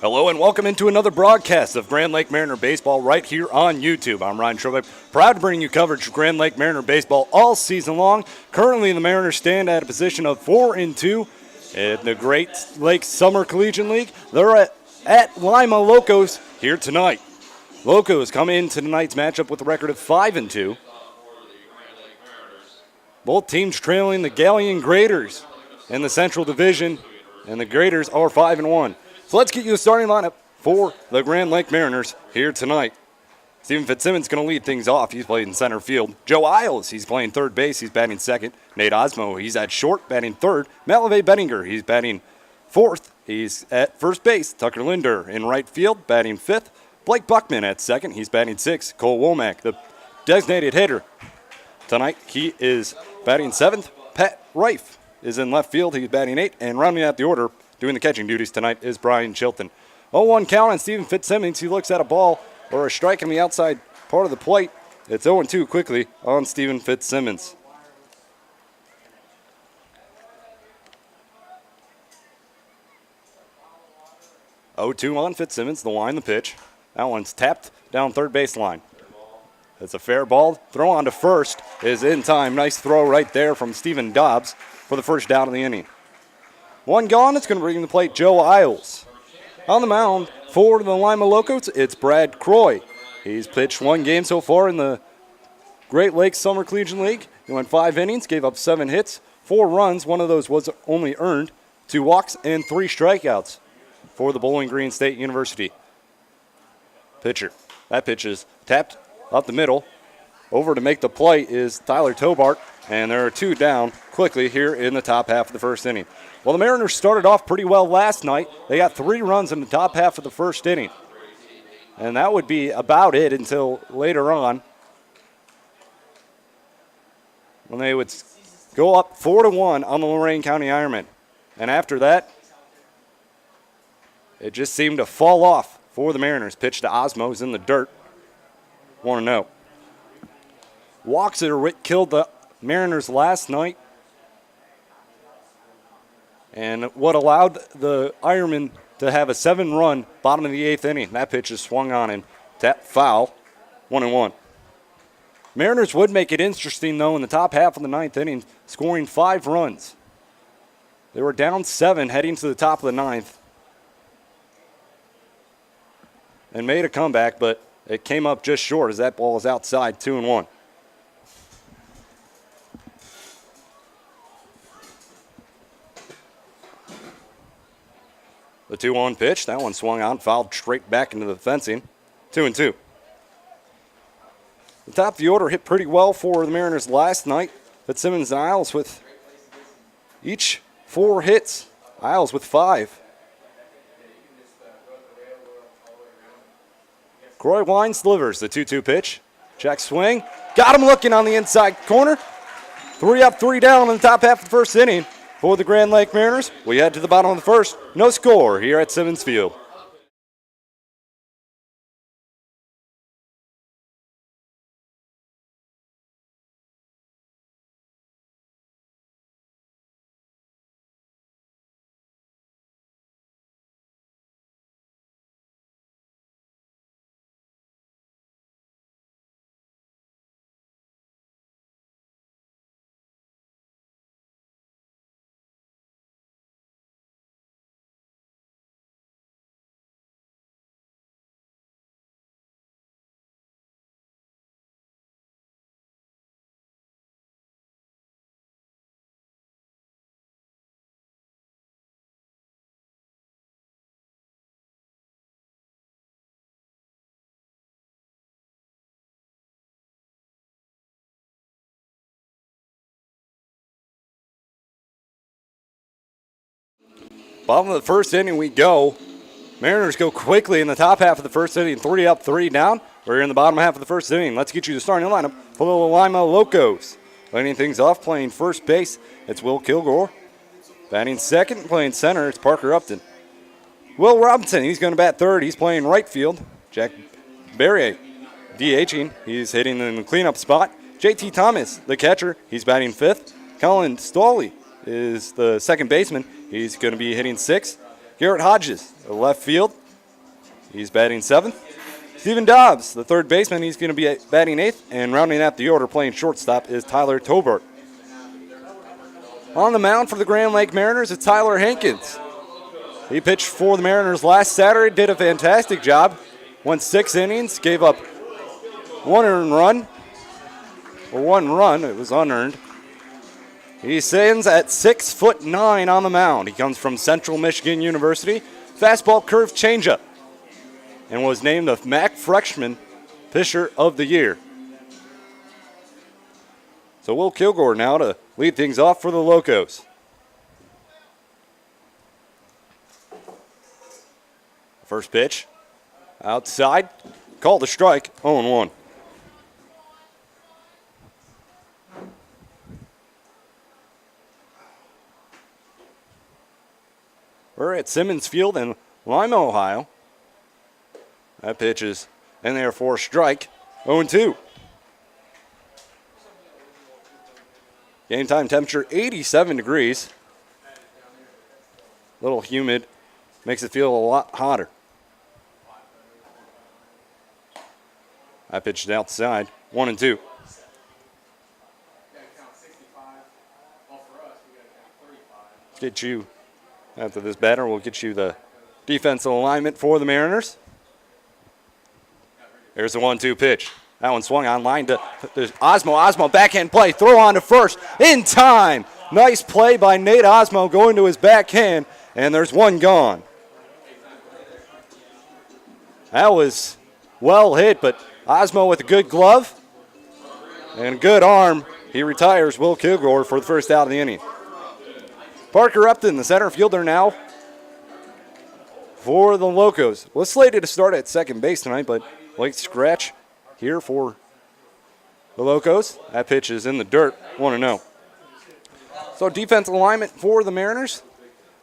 Hello and welcome into another broadcast of Grand Lake Mariner Baseball right here on YouTube. I'm Ryan Sherwood, proud to bring you coverage of Grand Lake Mariner Baseball all season long. Currently, the Mariners stand at a position of 4-2 in the Great Lakes Summer Collegiate League. They're at Lima Locos here tonight. Locos come into tonight's matchup with a record of 5-2. Both teams trailing the Galleon Graders in the Central Division, and the Graders are 5-1. So let's get you a starting lineup for the Grand Lake Mariners here tonight. Steven Fitzsimmons going to lead things off. He's playing in center field. Joe Isles, he's playing third base. He's batting second. Nate Osmo, he's at short, batting third. Matt LeVay Bettinger, he's batting fourth. He's at first base. Tucker Linder in right field, batting fifth. Blake Buckman at second. He's batting sixth. Cole Womack, the designated hitter. Tonight, he is batting seventh. Pat Reif is in left field. He's batting eighth. And rounding out the order, doing the catching duties tonight, is Brian Chilton. 0-1 count on Steven Fitzsimmons. He looks at a ball or a strike on the outside part of the plate. It's 0-2 quickly on Steven Fitzsimmons. Oh, 2 on Fitzsimmons, the line, the pitch. That one's tapped down third baseline. It's a fair ball. Throw on to first is in time. Nice throw right there from Stephen Dobbs for the first down of the inning. One gone, it's going to bring the plate Joe Isles. On the mound for the Lima Locos, it's Brad Croy. He's pitched one game so far in the Great Lakes Summer Collegiate League. He went 5 innings, gave up 7 hits, 4 runs. One of those was only earned, 2 walks, and 3 strikeouts for the Bowling Green State University pitcher. That pitch is tapped up the middle. Over to make the play is Tyler Tobart, and there are 2 down quickly here in the top half of the first inning. Well, the Mariners started off pretty well last night. They got 3 runs in the top half of the first inning. And that would be about it until later on, when they would go up 4-1 on the Lorain County Ironmen. And after that, it just seemed to fall off for the Mariners. Pitch to Osmo's in the dirt. 1-0. Walks that killed the Mariners last night, and what allowed the Ironmen to have a 7-run bottom of the 8th inning. That pitch is swung on and tapped foul. 1-1. Mariners would make it interesting, though, in the top half of the 9th inning, scoring 5 runs. They were down 7 heading to the top of the 9th and made a comeback, but it came up just short as that ball is outside, 2-1. The 2-1 pitch, that one swung on, fouled straight back into the fencing. 2-2. The top of the order hit pretty well for the Mariners last night. Fitzsimmons and Isles with each 4 hits. Isles with 5. Croy winds, delivers the 2-2 pitch. Check swing. Got him looking on the inside corner. 3 up, 3 down in the top half of the first inning. For the Grand Lake Mariners, we head to the bottom of the first. No score here at Simmons Field. Bottom of the first inning we go. Mariners go quickly in the top half of the first inning, 3 up, 3 down. We're in the bottom half of the first inning. Let's get you the starting lineup for the Lima Locos. Leading things off, playing first base, it's Will Kilgore. Batting second, playing center, it's Parker Upton. Will Robinson, he's going to bat third. He's playing right field. Jack Barrier, DHing. He's hitting in the cleanup spot. JT Thomas, the catcher, he's batting fifth. Colin Stawley is the second baseman. He's going to be hitting sixth. Garrett Hodges, the left field. He's batting 7th. Stephen Dobbs, the third baseman, he's going to be batting 8th. And rounding out the order, playing shortstop, is Tyler Tobert. On the mound for the Grand Lake Mariners is Tyler Hankins. He pitched for the Mariners last Saturday, did a fantastic job. Went 6 innings, gave up 1 earned run. Or 1 run, it was unearned. He stands at 6'9" on the mound. He comes from Central Michigan University. Fastball curve changeup. And was named the MAC Freshman Pitcher of the Year. So Will Kilgore now to lead things off for the Locos. First pitch. Outside. Called a strike. 0-1. We're at Simmons Field in Lima, Ohio. That pitch is in there for a strike. 0-2. Game time temperature 87 degrees. A little humid. Makes it feel a lot hotter. That pitch is outside. 1-2. Get you, after this batter, we'll get you the defensive alignment for the Mariners. There's the 1-2 pitch. That one swung on line to Osmo. Osmo backhand play. Throw on to first. In time. Nice play by Nate Osmo going to his backhand. And there's one gone. That was well hit, but Osmo with a good glove and a good arm. He retires Will Kilgore for the first out of the inning. Parker Upton, the center fielder now for the Locos. Was slated to start at second base tonight, but late scratch here for the Locos. That pitch is in the dirt, 1-0. So defensive alignment for the Mariners.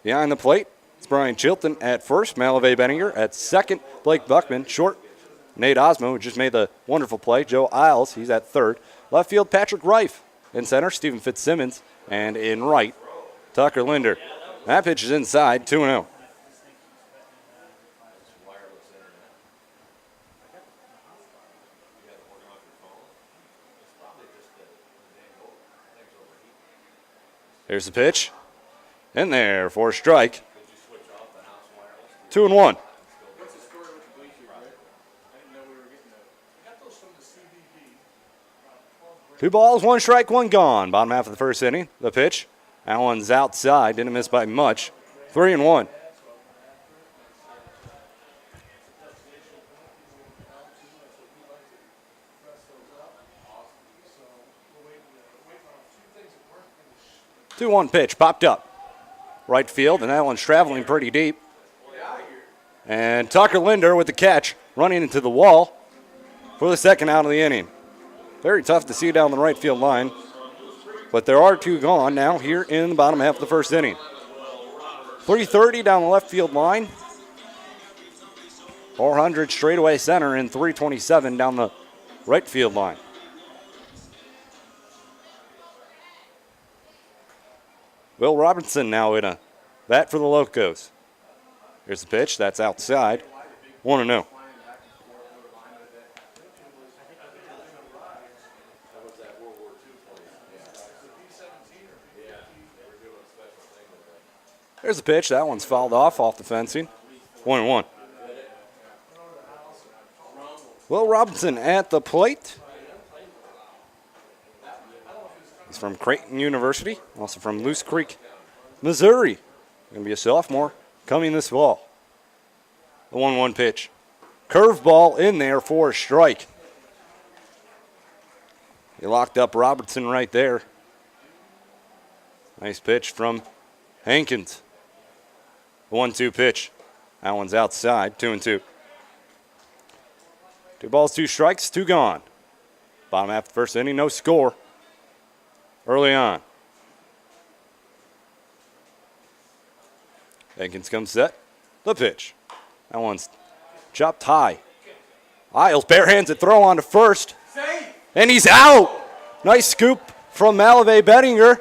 Behind the plate, it's Brian Chilton at first, Malavey Benninger at second, Blake Buckman short, Nate Osmo, who just made the wonderful play, Joe Isles, he's at third. Left field, Patrick Reif. In center, Stephen Fitzsimmons. And in right, Tucker Linder. That pitch is inside, 2-0. Here's the pitch. In there for a strike. 2-1. 2 balls, 1 strike, 1 gone. Bottom half of the first inning. The pitch. That one's outside. Didn't miss by much. 3-1. Two-one pitch popped up. Right field, and that one's traveling pretty deep. And Tucker Linder with the catch, running into the wall for the second out of the inning. Very tough to see down the right field line. But there are 2 gone now here in the bottom half of the first inning. 330 down the left field line. 400 straightaway center and 327 down the right field line. Will Robinson now in a bat for the Locos. Here's the pitch. That's outside. 1-0. There's the pitch. That one's fouled off the fencing. 1-1. Will Robinson at the plate. He's from Creighton University, also from Loose Creek, Missouri. Going to be a sophomore coming this fall. The 1-1 pitch. Curveball in there for a strike. He locked up Robertson right there. Nice pitch from Hankins. The 1-2 pitch. That one's outside, 2-2. 2 balls, 2 strikes, 2 gone. Bottom half of the first inning, no score early on. Hankins comes set. The pitch. That one's chopped high. Isles barehands it, throw on to first. And he's out. Nice scoop from Malavey Bettinger.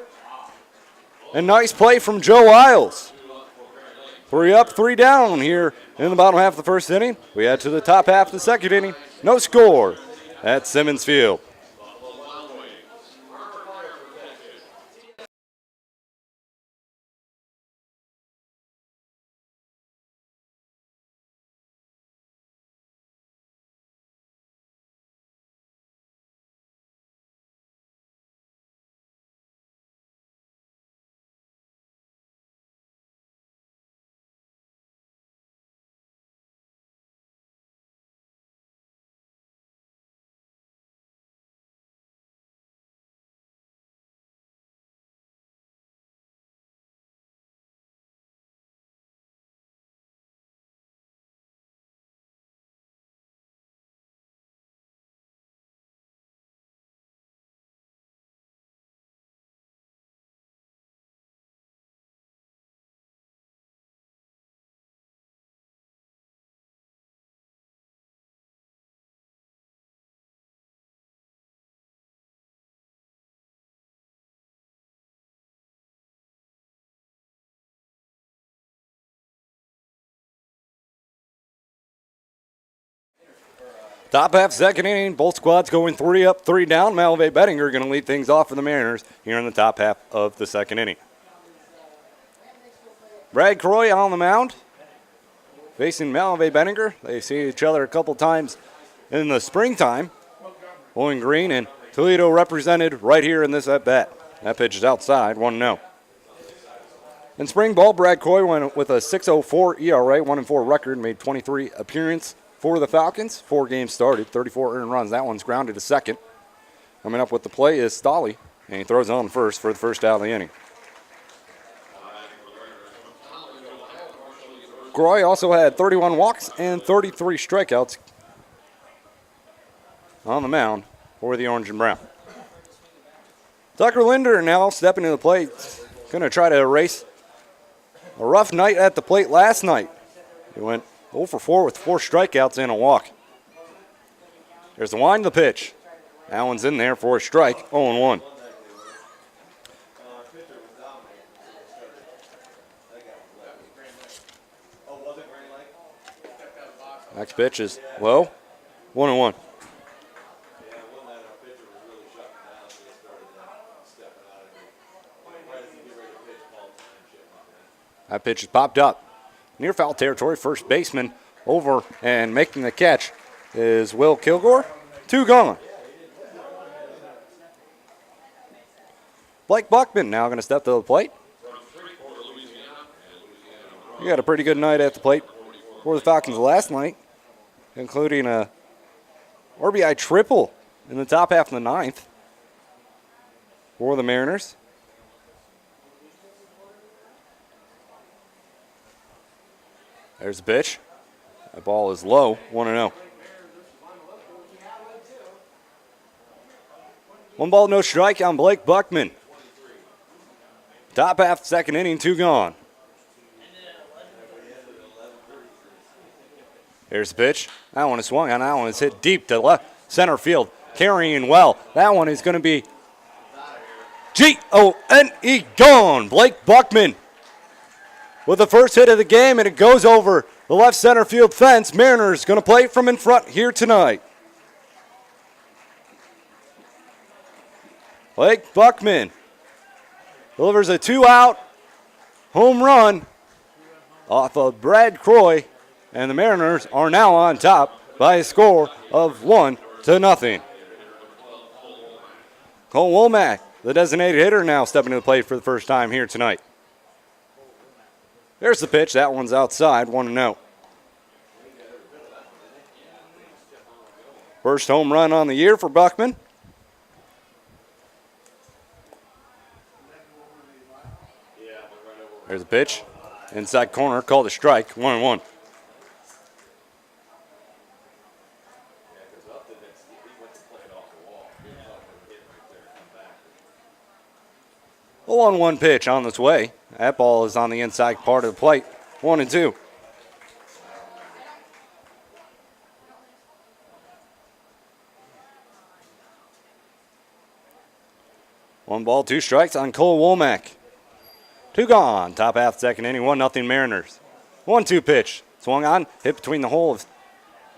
And nice play from Joe Isles. 3 up, 3 down here in the bottom half of the first inning. We head to the top half of the second inning. No score at Simmons Field. Top half, second inning. Both squads going 3 up, 3 down. Malve Bettinger going to lead things off for the Mariners here in the top half of the second inning. Brad Croy on the mound, facing Malve Bettinger. They see each other a couple times in the springtime. Bowling Green and Toledo represented right here in this at-bat. That pitch is outside, 1-0. In spring ball, Brad Croy went with a 6.04 ERA, 1-4 record, made 23 appearances for the Falcons. 4 games started, 34 earned runs. That one's grounded to second. Coming up with the play is Stolle, and he throws on first for the first out of the inning. Croy also had 31 walks and 33 strikeouts on the mound for the Orange and Brown. Tucker Linder now stepping to the plate, going to try to erase a rough night at the plate last night. He went 0 for 4 with 4 strikeouts and a walk. There's the wind, the pitch. That one's in there for a strike, 0-1. Next pitch is low, 1-1. That pitch is popped up. Near foul territory, first baseman over and making the catch is Will Kilgore. 2 gone. Blake Buckman now going to step to the plate. He had a pretty good night at the plate for the Falcons last night, including a RBI triple in the top half of the ninth for the Mariners. There's the pitch. That ball is low, 1-0. 1 ball, no strike on Blake Buckman. Top half, second inning, 2 gone. Here's the pitch. That one is swung on. That one is hit deep to left center field. Carrying well. That one is going to be G-O-N-E gone. Blake Buckman with the first hit of the game, and it goes over the left center field fence. Mariners going to play from in front here tonight. Blake Buckman delivers a 2-out home run off of Brad Croy, and the Mariners are now on top by a score of 1-0. Cole Womack, the designated hitter, now stepping to the plate for the first time here tonight. There's the pitch. That one's outside, 1-0. First home run on the year for Buckman. There's the pitch. Inside corner, called a strike, 1-1. A 1-1 pitch on this way. That ball is on the inside part of the plate. 1-2. One ball, 2 strikes on Cole Womack. 2 gone. Top half, second inning, 1-0 Mariners. 1-2 pitch. Swung on, hit between the hole of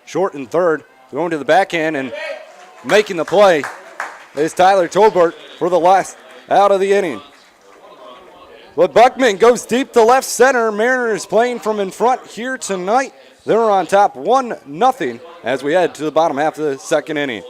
short and third. Going to the backhand and making the play is Tyler Tolbert for the last out of the inning. But Buckman goes deep to left center. Mariners playing from in front here tonight. They're on top 1-0 as we head to the bottom half of the second inning.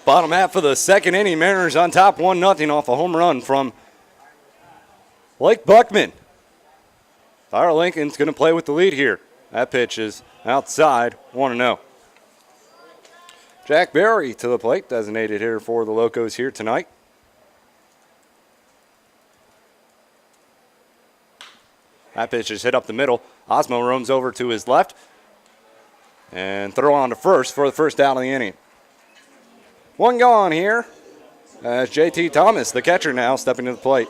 Bottom half of the second inning, Mariners on top 1-0 off a home run from Blake Buckman. Tyler Lincoln's going to play with the lead here. That pitch is outside, 1-0. Jack Berry to the plate, designated hitter for the Locos here tonight. That pitch is hit up the middle. Osmo roams over to his left and throw on to first for the first out of the inning. One gone here as JT Thomas, the catcher now, stepping to the plate.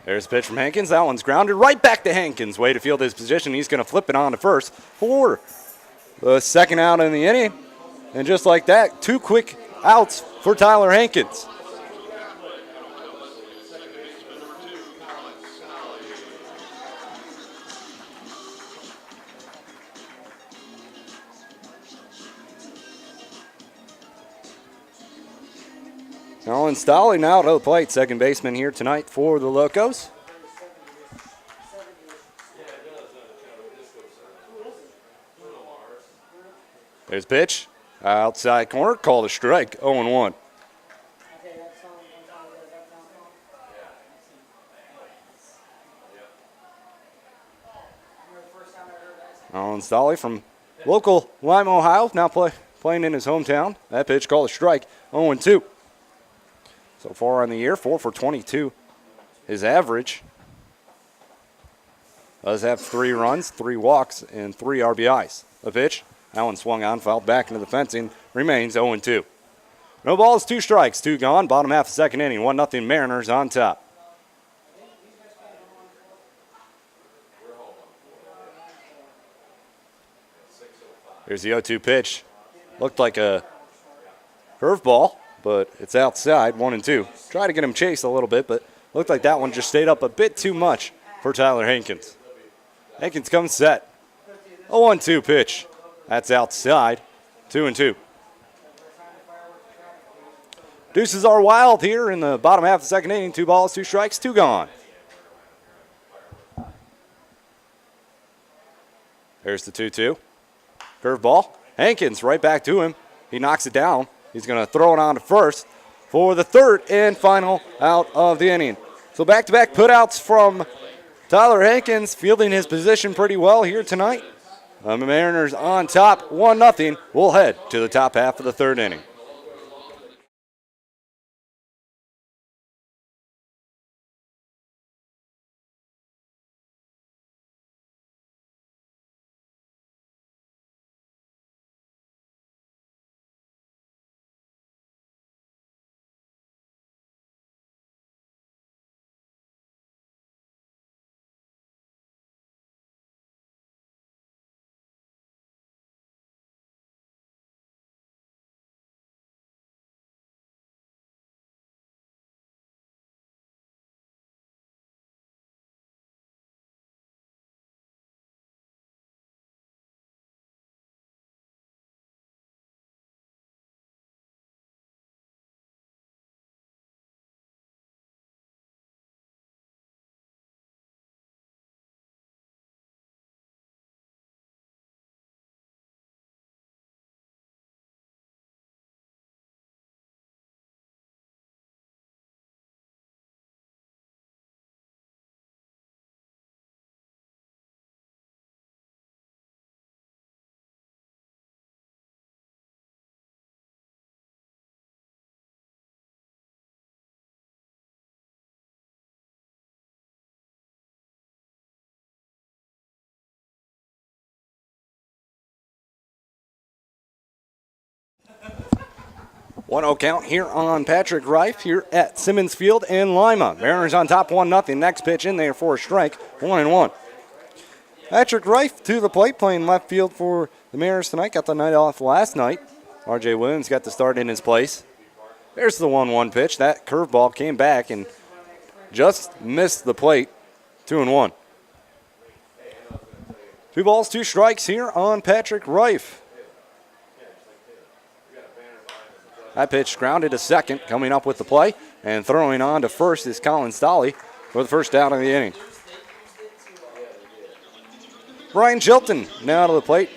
There's a pitch from Hankins. That one's grounded right back to Hankins. Way to field his position. He's going to flip it on to first for the second out in the inning. And just like that, 2 quick outs for Tyler Hankins. Alan Stolley now to the plate, second baseman here tonight for the Locos. There's a pitch. Outside corner, called a strike, 0-1. Alan Stolley from local Lima, Ohio, now playing in his hometown. That pitch called a strike, 0-2. So far on the year, 4 for 22. His average does have 3 runs, 3 walks, and 3 RBIs. The pitch. That one swung on, fouled back into the fencing, remains 0-2. No balls, 2 strikes, 2 gone. Bottom half of the second inning, 1-0 Mariners on top. Here's the 0-2 pitch. Looked like a curveball, but it's outside, 1-2. Try to get him chased a little bit, but looked like that one just stayed up a bit too much for Tyler Hankins. Hankins comes set. A 1-2 pitch. That's outside, 2-2. Deuces are wild here in the bottom half of the second inning. 2 balls, 2 strikes, 2 gone. There's the 2-2. Curveball. Hankins right back to him. He knocks it down. He's going to throw it on to first for the third and final out of the inning. So back-to-back putouts from Tyler Hankins, fielding his position pretty well here tonight. The Mariners on top, 1-0. We'll head to the top half of the third inning. 1-0 count here on Patrick Reif here at Simmons Field in Lima. Mariners on top 1-0. Next pitch in there for a strike, 1-1. Patrick Reif to the plate, playing left field for the Mariners tonight. Got the night off last night. R.J. Williams got the start in his place. There's the 1-1 pitch. That curveball came back and just missed the plate, 2-1. 2 balls, 2 strikes here on Patrick Reif. That pitch grounded to second, coming up with the play, and throwing on to first is Colin Stolley for the first down of the inning. Brian Chilton now to the plate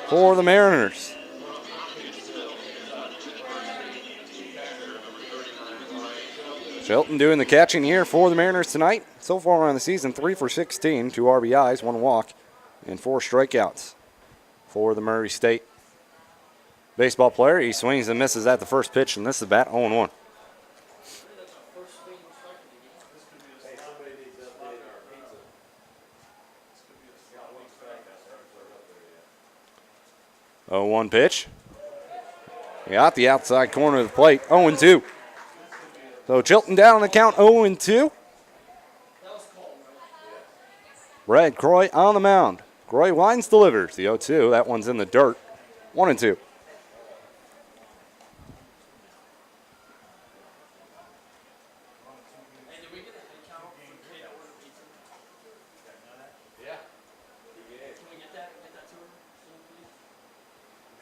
for the Mariners. Chilton doing the catching here for the Mariners tonight. So far on the season, 3 for 16, 2 RBIs, 1 walk, and 4 strikeouts for the Murray State baseball player. He swings and misses at the first pitch, and this is bat 0-1. Oh, 1 pitch. He got the outside corner of the plate, 0-2. So Chilton down on the count, 0-2. Brad Croy on the mound. Croy winds, delivers the 0-2. That one's in the dirt, 1-2.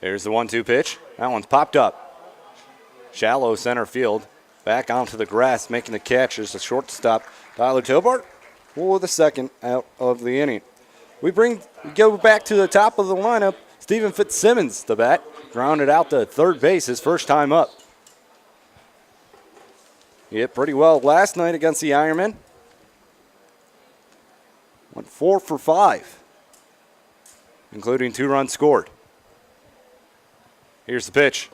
Here's the 1-2 pitch. That one's popped up. Shallow center field. Back onto the grass, making the catch is the shortstop, Tyler Tobart, for the second out of the inning. We go back to the top of the lineup. Stephen Fitzsimmons, the bat, grounded out to third base his first time up. He hit pretty well last night against the Ironmen. Went 4 for 5, including 2 runs scored. Here's the pitch.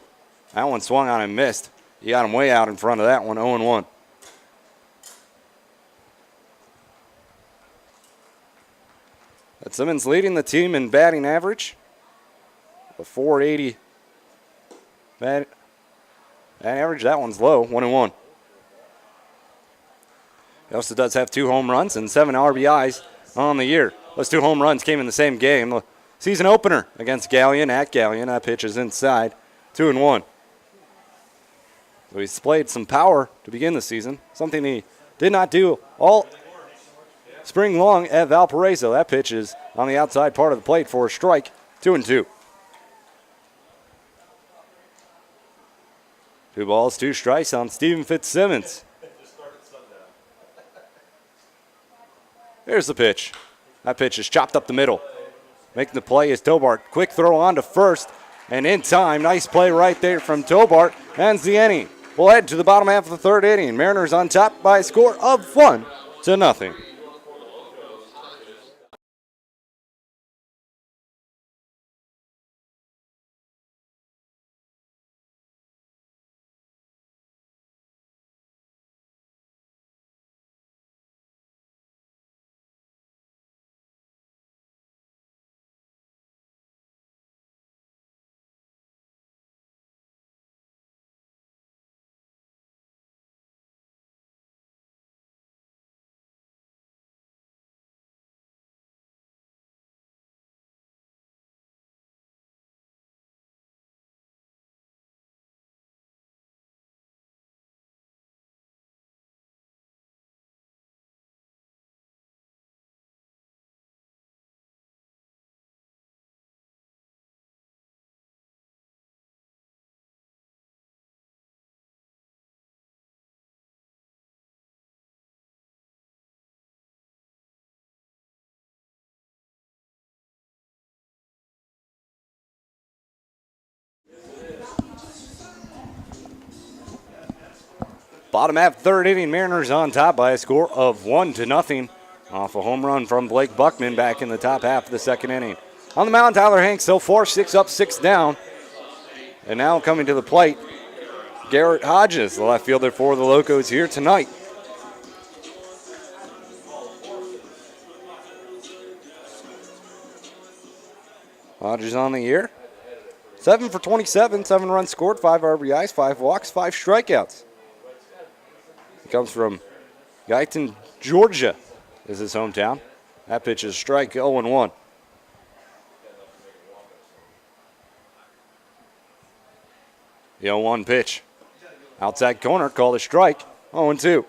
That one swung on and missed. He got him way out in front of that one, 0-1. Simmons leading the team in batting average. A 480 bat average. That one's low, 1-1. He also does have 2 home runs and 7 RBIs on the year. Those 2 home runs came in the same game. The season opener against Galleon at Galleon. That pitch is inside, 2-1. So he's displayed some power to begin the season, something he did not do all spring long at Valparaiso. That pitch is on the outside part of the plate for a strike, 2-2. 2 balls, 2 strikes on Stephen Fitzsimmons. Here's the pitch. That pitch is chopped up the middle. Making the play is Tobart. Quick throw on to first, and in time, nice play right there from Tobart. Ends the inning. We'll head to the bottom half of the third inning. Mariners on top by a score of 1-0. Bottom half, third inning, Mariners on top by a score of 1-0 off a home run from Blake Buckman back in the top half of the second inning. On the mound, Tyler Hanks, so far 6 up, 6 down. And now coming to the plate, Garrett Hodges, the left fielder for the Locos here tonight. Hodges on the year. 7 for 27, 7 runs scored, 5 RBIs, 5 walks, 5 strikeouts. He comes from Guyton, Georgia, is his hometown. That pitch is strike 0-1. The 0-1 pitch. Outside corner, called a strike, 0-2.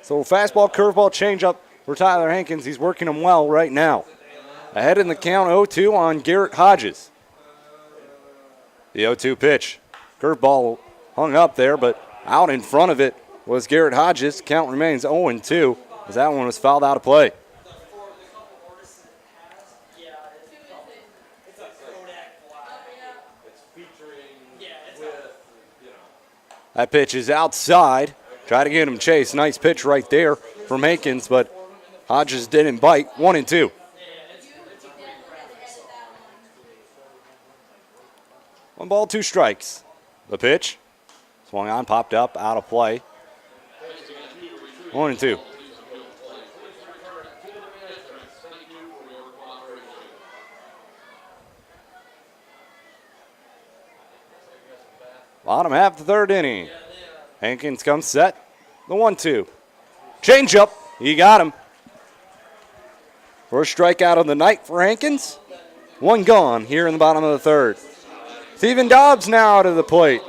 So fastball, curveball, changeup for Tyler Hankins. He's working them well right now. Ahead in the count, 0-2 on Garrett Hodges. The 0-2 pitch. Curveball hung up there, but out in front of it was Garrett Hodges. Count remains 0-2 as that one was fouled out of play. That pitch is outside. Try to get him chased. Nice pitch right there from Hankins, but Hodges didn't bite. 1-2. One ball, 2 strikes. The pitch. Swung on, popped up, out of play. 1-2. Bottom half of the 3rd inning. Hankins comes set. The 1-2. Change up. He got him. First strikeout of the night for Hankins. 1 gone here in the bottom of the 3rd. Stephen Dobbs now to the plate.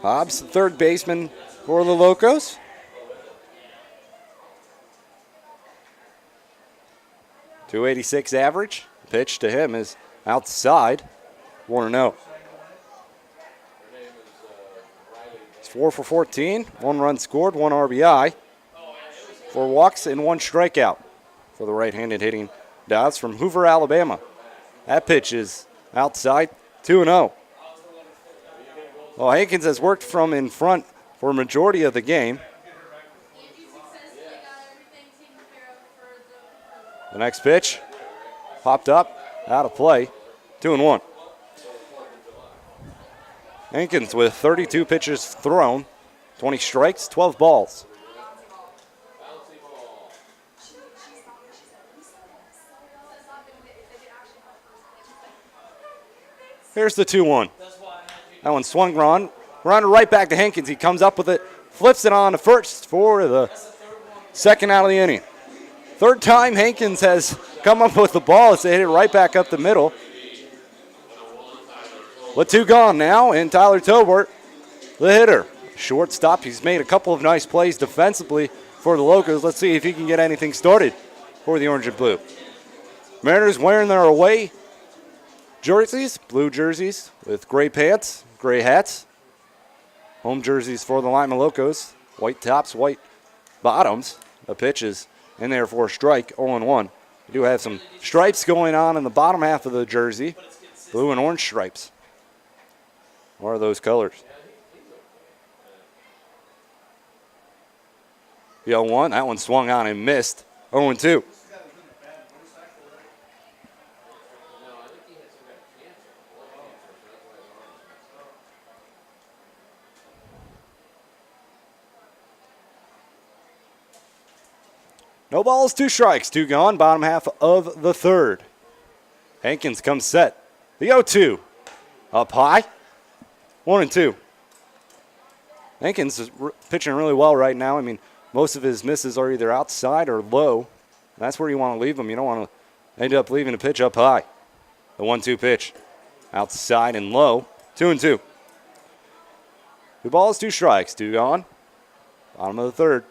Dobbs, the 3rd baseman for the Locos. .286 average. Pitch to him is outside. 1-0. It's 4 for 14. 1 run scored, 1 RBI. 4 walks and 1 strikeout for the right-handed hitting Dobbs from Hoover, Alabama. That pitch is outside. 2-0. Well, Hankins has worked from in front for a majority of the game. The next pitch popped up, out of play, 2-1. Hankins with 32 pitches thrown, 20 strikes, 12 balls. Here's the 2-1. That one swung on. Runner right back to Hankins. He comes up with it, flips it on to first for the 2nd out of the inning. 3rd time Hankins has come up with the ball as they hit it right back up the middle. With 2 gone now, and Tyler Tobert, the hitter. Shortstop, he's made a couple of nice plays defensively for the Locos. Let's see if he can get anything started for the Orange and Blue. Mariners wearing their away jerseys, blue jerseys with gray pants, gray hats. Home jerseys for the Lima Locos, white tops, white bottoms. The pitch is in there for a strike, 0-1. We do have some stripes going on in the bottom half of the jersey, blue and orange stripes. What are those colors? The 0-1, that one swung on and missed, 0-2. No balls, 2 strikes, 2 gone, bottom half of the 3rd. Hankins comes set. The 0-2. Up high. 1-2. Hankins is pitching really well right now. I mean, most of his misses are either outside or low. That's where you want to leave them. You don't want to end up leaving a pitch up high. The 1-2 pitch. Outside and low. 2-2. 2 balls, 2 strikes, 2 gone. Bottom of the 3rd.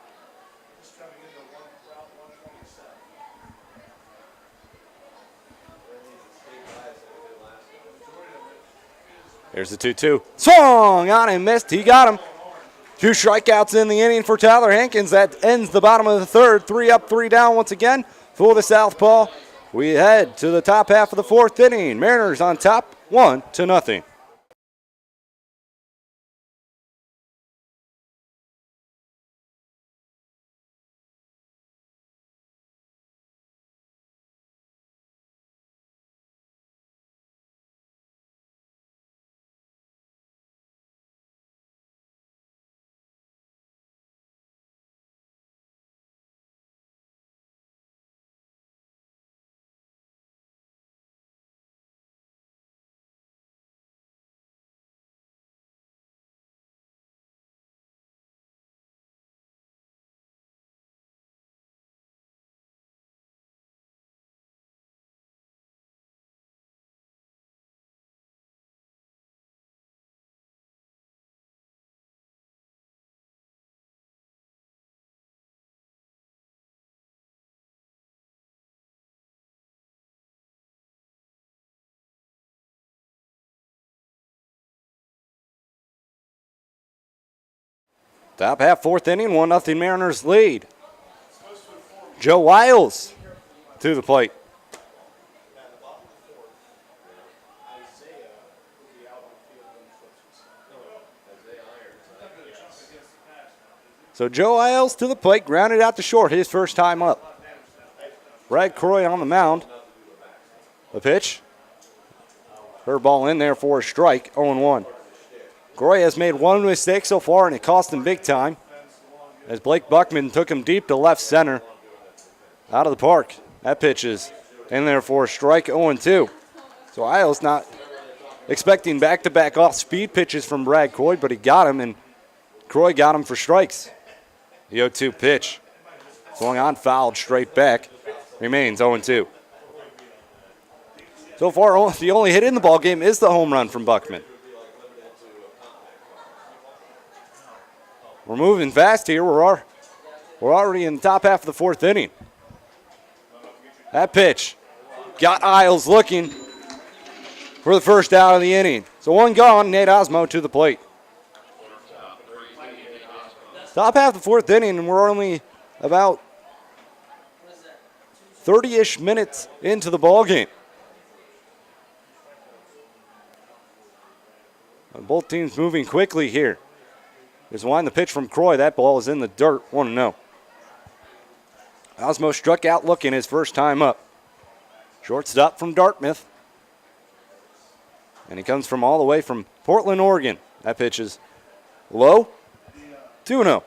Here's the 2-2. Swung on and missed. He got him. 2 strikeouts in the inning for Tyler Hankins. That ends the bottom of the 3rd. 3 up, 3 down once again for the Southpaw. We head to the top half of the 4th inning. Mariners on top, 1-0. Top half, fourth inning, 1-0 Mariners lead. Joe Wiles to the plate. So Joe Wiles to the plate, grounded out to short, his first time up. Brad Croy on the mound. The pitch. Third ball in there for a strike, 0-1. Croy has made one mistake so far, and it cost him big time, as Blake Buckman took him deep to left center. Out of the park. That pitch is in there for a strike, 0-2. So Wiles not expecting back-to-back off-speed pitches from Brad Croy, but he got him, and Croy got him for strikes. The 0-2 pitch. Swung on, fouled straight back. Remains 0-2. So far, the only hit in the ball game is the home run from Buckman. We're moving fast here. We're already in the top half of the fourth inning. That pitch got Isles looking for the first out of the inning. So one gone, Nate Osmo to the plate. Top half of the fourth inning, and we're only about 30-ish minutes into the ball game. Both teams moving quickly here. There's one the pitch from Croy. That ball is in the dirt, 1-0. Osmo struck out looking his first time up. Shortstop from Dartmouth. And he comes from all the way from Portland, Oregon. That pitch is low, 2-0.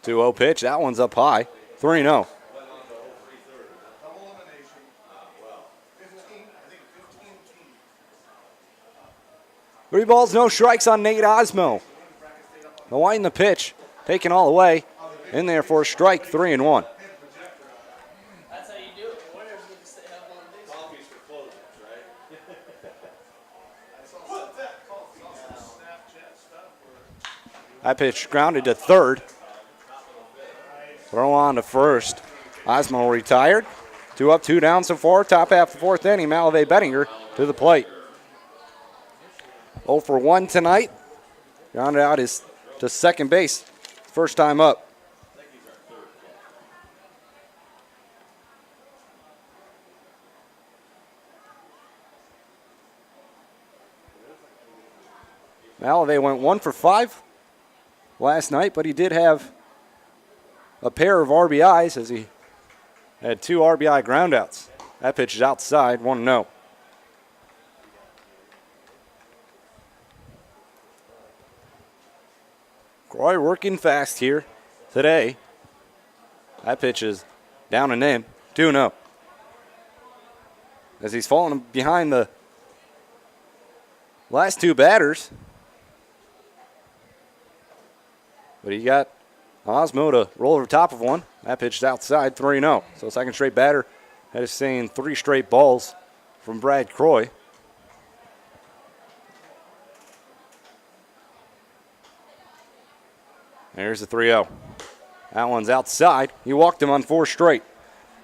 Two 2-0 pitch. That one's up high. 3-0. 3 balls, no strikes on Nate Osmo. Winding the pitch, taken all the way. In there for a strike, 3-1. That's how you do it. Winners get to stay up on these. Coffee's for closers, right? That pitch grounded to third. Throw on to first. Osmo retired. 2 up, 2 down so far. Top half of the fourth inning. Malave Bettinger to the plate. 0 for 1 tonight. Grounded out his to second base. First time up. Malave went 1 for 5 last night, but he did have a pair of RBIs as he had 2 RBI groundouts. That pitch is outside, 1-0. Croy working fast here today. That pitch is down and in, 2-0. As he's falling behind the last 2 batters. But he got Osmo to roll over top of one. That pitched outside, 3-0. So second straight batter has seen 3 straight balls from Brad Croy. There's the 3-0. That one's outside. He walked him on 4 straight.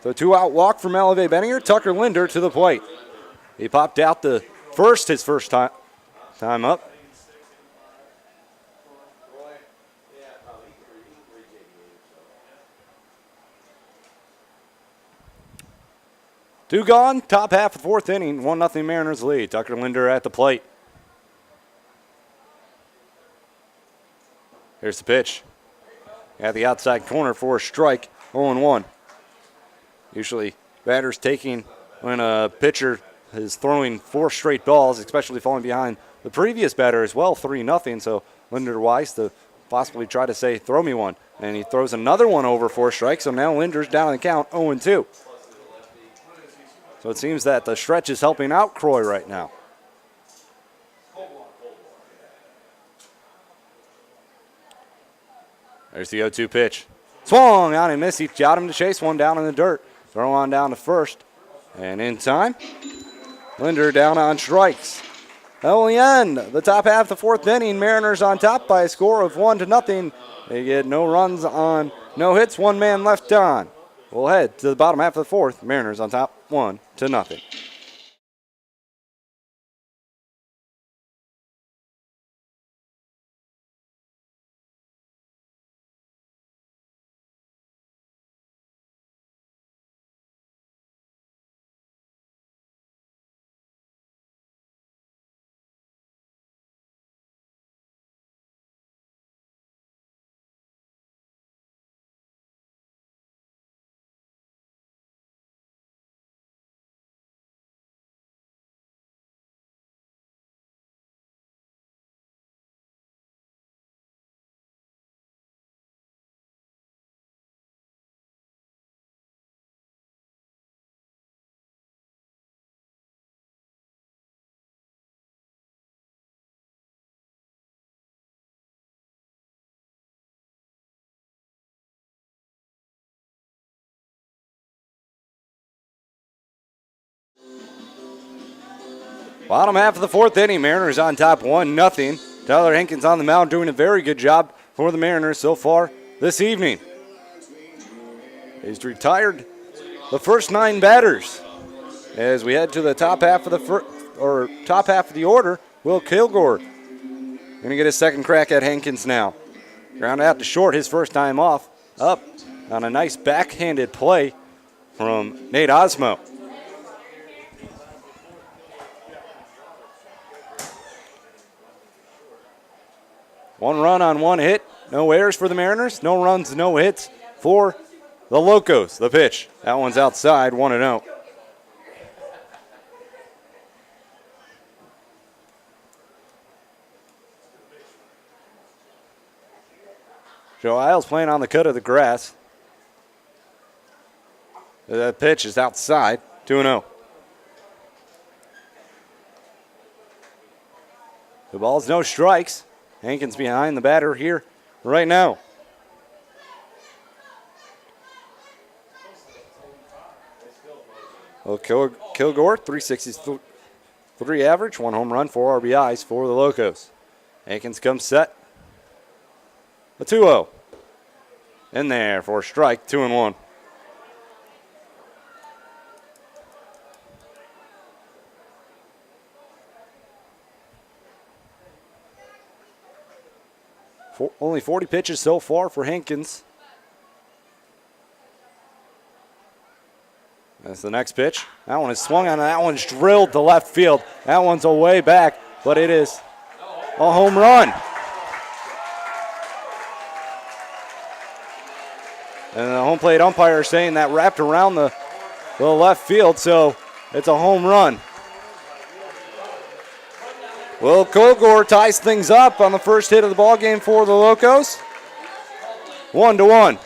So 2-out walk from Malave Bettinger. Tucker Linder to the plate. He popped out the first, his first time up. Two gone, top half of the fourth inning, 1-0 Mariners lead. Tucker Linder at the plate. Here's the pitch. At the outside corner for a strike, 0-1. Usually batters taking when a pitcher is throwing 4 straight balls, especially falling behind the previous batter as well, 3-0. So Linder wise to possibly try to say, throw me one. And he throws another one over for a strike, so now Linder's down on the count, 0-2. So it seems that the stretch is helping out Croy right now. There's the 0-2 pitch. Swung on and missed. He got him to chase one down in the dirt. Throw on down to first. And in time, Linder down on strikes. That will end the top half of the fourth inning. Mariners on top by a score of 1-0. They get no runs on no hits, 1 man left on. We'll head to the bottom half of the fourth. Mariners on top 1-0. Bottom half of the fourth inning, Mariners on top 1-0. Tyler Hankins on the mound doing a very good job for the Mariners so far this evening. He's retired the first 9 batters. As we head to the top half of the order, Will Kilgore going to get his second crack at Hankins now. Ground out to short his first time off. Up on a nice backhanded play from Nate Osmo. One run on one hit. No errors for the Mariners. No runs, no hits for the Locos. The pitch. That one's outside, 1-0. Joe Isles playing on the cut of the grass. That pitch is outside, 2-0. The ball's no strikes. Hankins behind the batter here right now. Well, Kilgore, 363 average, 1 home run, 4 RBIs for the Locos. Hankins comes set. A 2-0. In there for a strike, 2-1. Only 40 pitches so far for Hankins. That's the next pitch. That one is swung on. That one's drilled to left field. That one's a way back, but it is a home run. And the home plate umpire saying that wrapped around the left field, so it's a home run. Will Kilgore ties things up on the first hit of the ball game for the Locos. 1-1.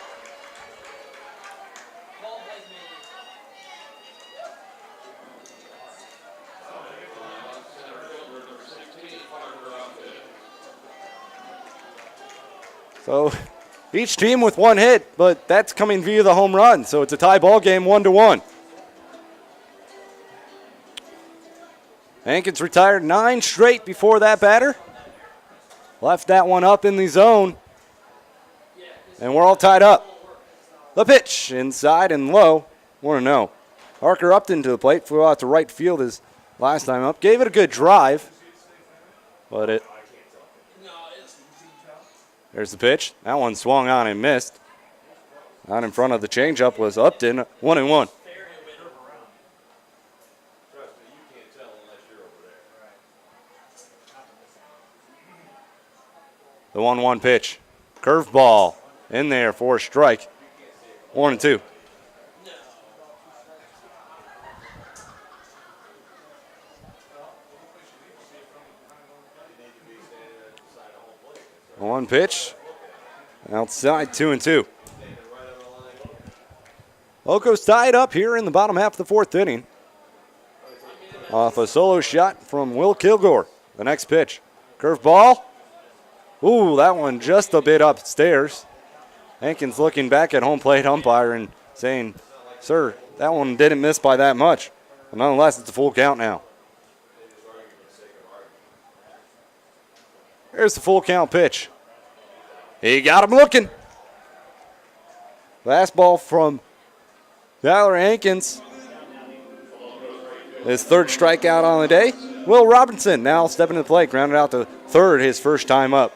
So each team with 1 hit, but that's coming via the home run. So it's a tie ball game, 1-1. Hankins retired 9 straight before that batter. Left that one up in the zone. And we're all tied up. The pitch inside and low, 1-0. Harker Upton to the plate, flew out to right field his last time up. Gave it a good drive, but there's the pitch. That one swung on and missed. Out in front of the changeup was Upton, 1-1. The 1-1 pitch. Curveball in there for a strike. 1-2. One pitch. Outside, 2-2. Locos tied up here in the bottom half of the fourth inning. Off a solo shot from Will Kilgore. The next pitch. Curveball. Ooh, that one just a bit upstairs. Hankins looking back at home plate umpire and saying, sir, that one didn't miss by that much. But nonetheless, it's a full count now. Here's the full count pitch. He got him looking. Fastball from Tyler Hankins, his third strikeout on the day. Will Robinson now stepping to the plate, grounded out to third his first time up.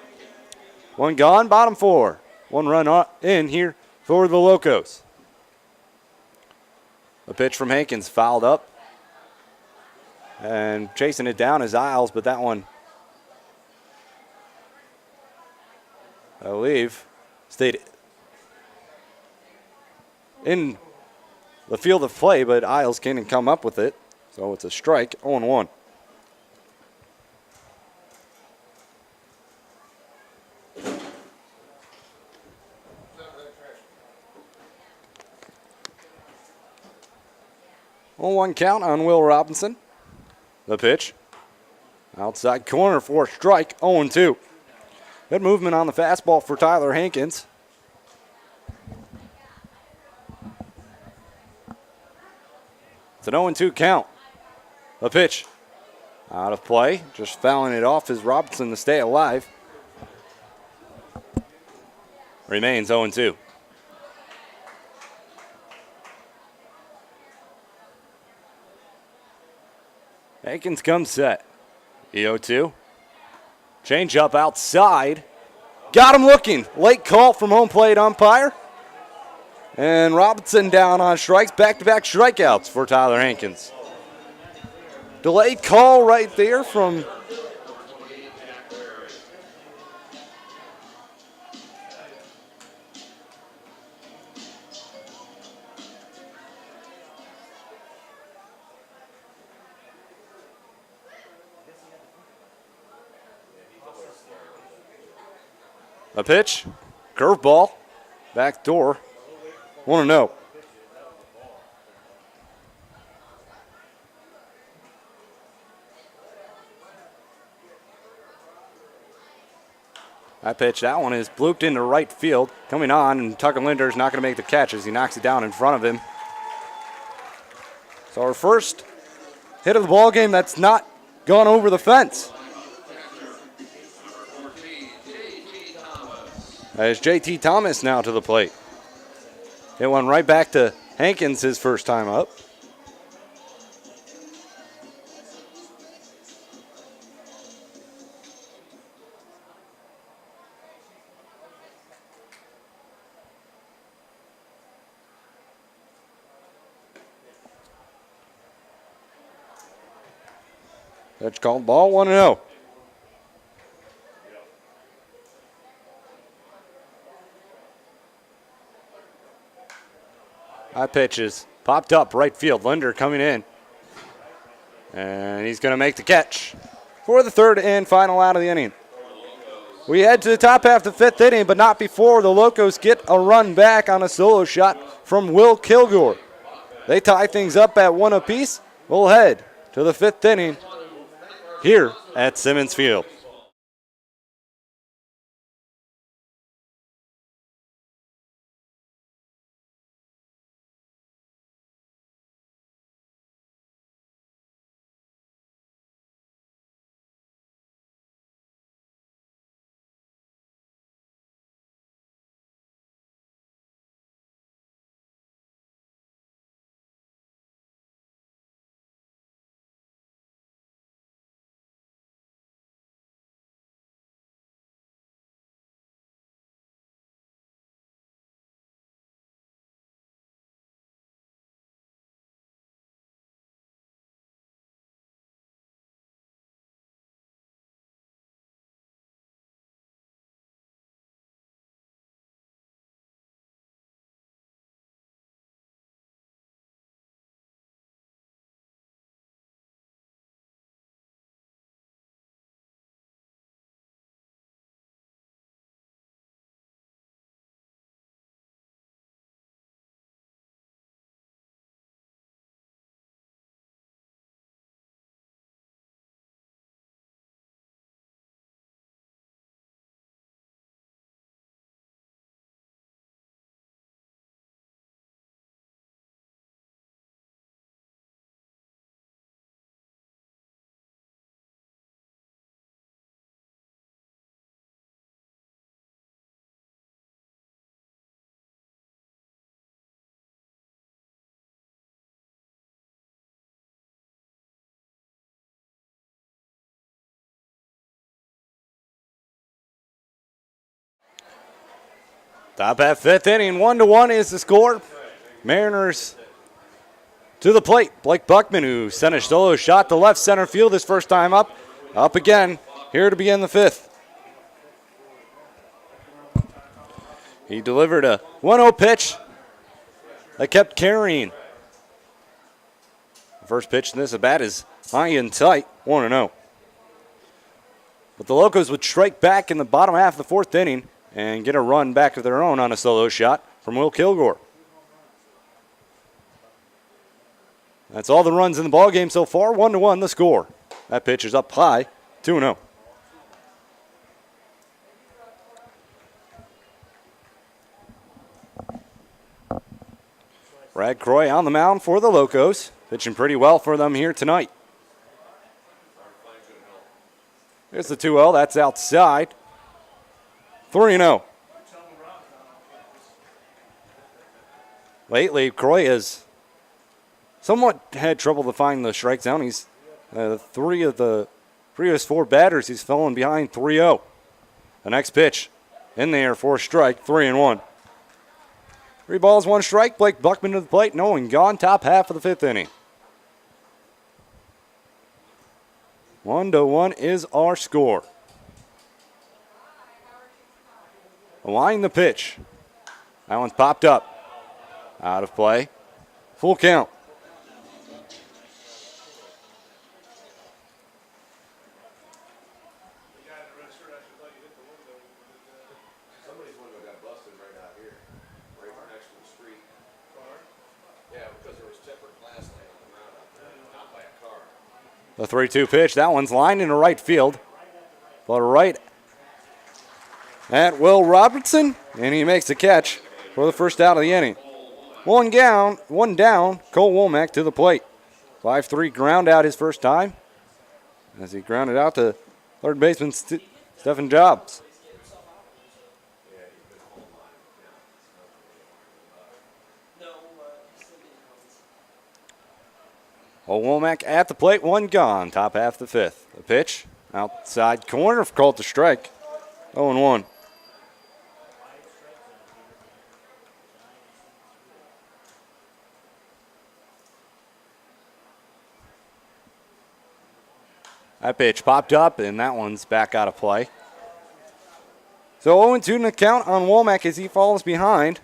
One gone, bottom four. One run in here for the Locos. The pitch from Hankins fouled up. And chasing it down is Isles, but that one, I believe, stayed in the field of play, but Isles can't come up with it. So it's a strike, 0-1. One count on Will Robinson. The pitch. Outside corner for a strike, 0-2. Good movement on the fastball for Tyler Hankins. It's an 0-2 count. The pitch. Out of play. Just fouling it off is Robinson to stay alive. Remains 0-2. Hankins comes set. EO2. Change up outside. Got him looking. Late call from home plate umpire. And Robinson down on strikes. Back-to-back strikeouts for Tyler Hankins. Delayed call right there from a pitch. Curveball. Back door. 1-0. That pitch, that one is blooped into right field. Coming on, and Tucker Linder's not going to make the catch as he knocks it down in front of him. So our first hit of the ball game that's not gone over the fence. As JT Thomas now to the plate. It went right back to Hankins his first time up. That's called ball, 1-0. That pitch is popped up right field. Linder coming in. And he's going to make the catch for the third and final out of the inning. We head to the top half of the fifth inning, but not before the Locos get a run back on a solo shot from Will Kilgore. They tie things up at 1 apiece. We'll head to the fifth inning here at Simmons Field. Top half fifth inning, 1-1 is the score. Mariners to the plate. Blake Buckman, who sent a solo shot to left center field his first time up. Up again, here to begin the fifth. He delivered a 1-0 pitch that kept carrying. The first pitch in this at bat is high and tight, 1-0. But the Locos would strike back in the bottom half of the fourth inning and get a run back of their own on a solo shot from Will Kilgore. That's all the runs in the ballgame so far, 1-1 the score. That pitch is up high, 2-0. Brad Croy on the mound for the Locos, pitching pretty well for them here tonight. Here's the 2-0, that's outside. 3-0. Lately, Croy has somewhat had trouble to find the strike zone. He's three of his four batters, he's fallen behind 3-0. The next pitch in there for a strike, 3-1. 3 balls, 1 strike. Blake Buckman to the plate, no one gone. Top half of the fifth inning. 1-1 is our score. Line the pitch. That one's popped up. Out of play. Full count. Somebody's window got busted right out here, right next to the street. Yeah, because there was tempered glass laying on the ground out there, not by a car. The 3-2 pitch. That one's lined into right field. But right at Will Robertson, and he makes the catch for the first out of the inning. One down, Cole Womack to the plate. 5-3 ground out his first time as he grounded out to third baseman Stephen Jobs. Cole Womack at the plate, one gone, top half of the fifth. The pitch, outside corner, called to strike, 0-1. That pitch popped up, and that one's back out of play. So 0-2 in the count on Womack as he falls behind.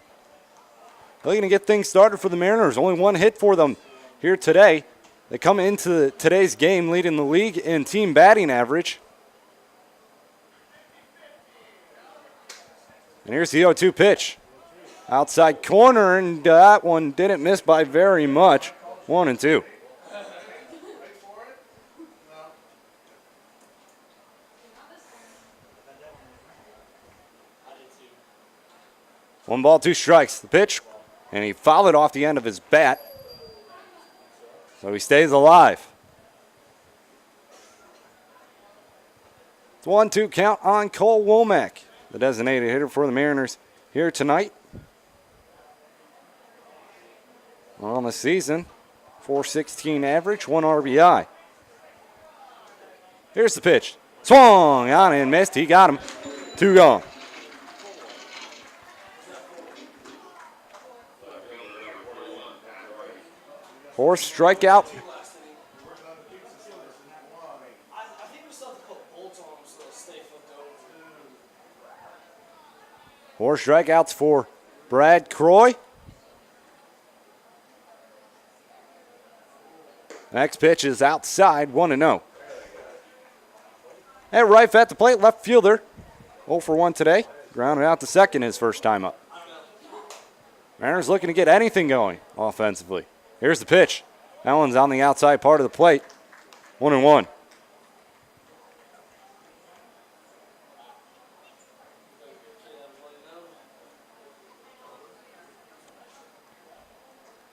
They're going to get things started for the Mariners. Only 1 hit for them here today. They come into today's game leading the league in team batting average. And here's the 0-2 pitch. Outside corner, and that one didn't miss by very much. 1-2. One ball, 2 strikes. The pitch, and he fouled it off the end of his bat. So he stays alive. It's 1-2 count on Cole Womack, the designated hitter for the Mariners here tonight. On the season, .416 average, 1 RBI. Here's the pitch. Swung on and missed. He got him. 2 gone. Fourth strikeout. I think we still have to put bolts on them so they'll stay flipped over. 4 strikeouts for Brad Croy. Next pitch is outside, 1-0. At right at the plate, left fielder. 0-for-1 today. Grounded out to second his first time up. Mariners looking to get anything going offensively. Here's the pitch. That one's on the outside part of the plate. 1-1.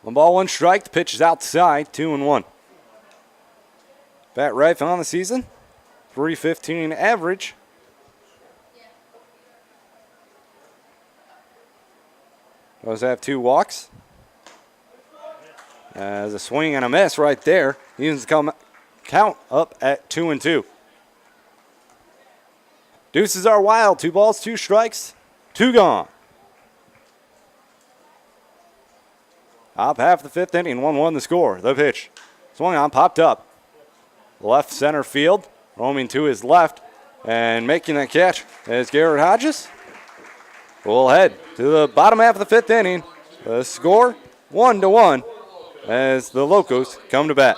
One ball, 1 strike. The pitch is outside, 2-1. Bat Rife on the season, .315 average. Does have 2 walks. As a swing and a miss right there. He come count up at 2-2. Deuces are wild. 2 balls, 2 strikes, 2 gone. Top half of the fifth inning, 1-1 the score. The pitch swung on, popped up. Left center field, roaming to his left, and making that catch is Garrett Hodges. We'll head to the bottom half of the fifth inning. The score, 1-1, as the Locos come to bat.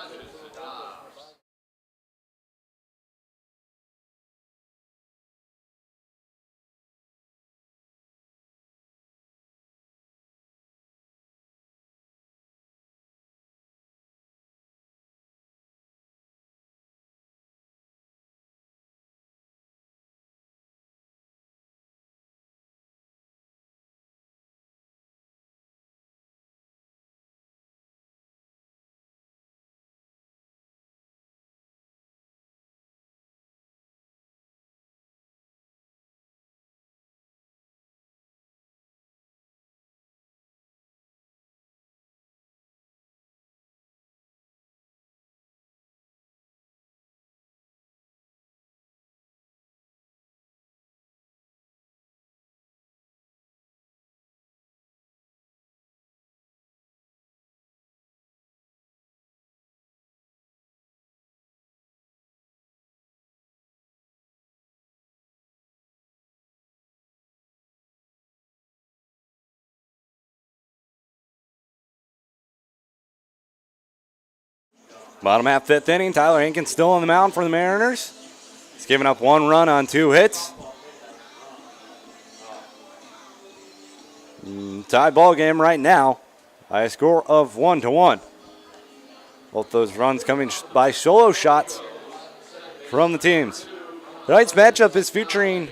Bottom half fifth inning, Tyler Hankins still on the mound for the Mariners. He's given up 1 run on 2 hits. Tie ball game right now by a score of 1-1. Both those runs coming by solo shots from the teams. Tonight's matchup is featuring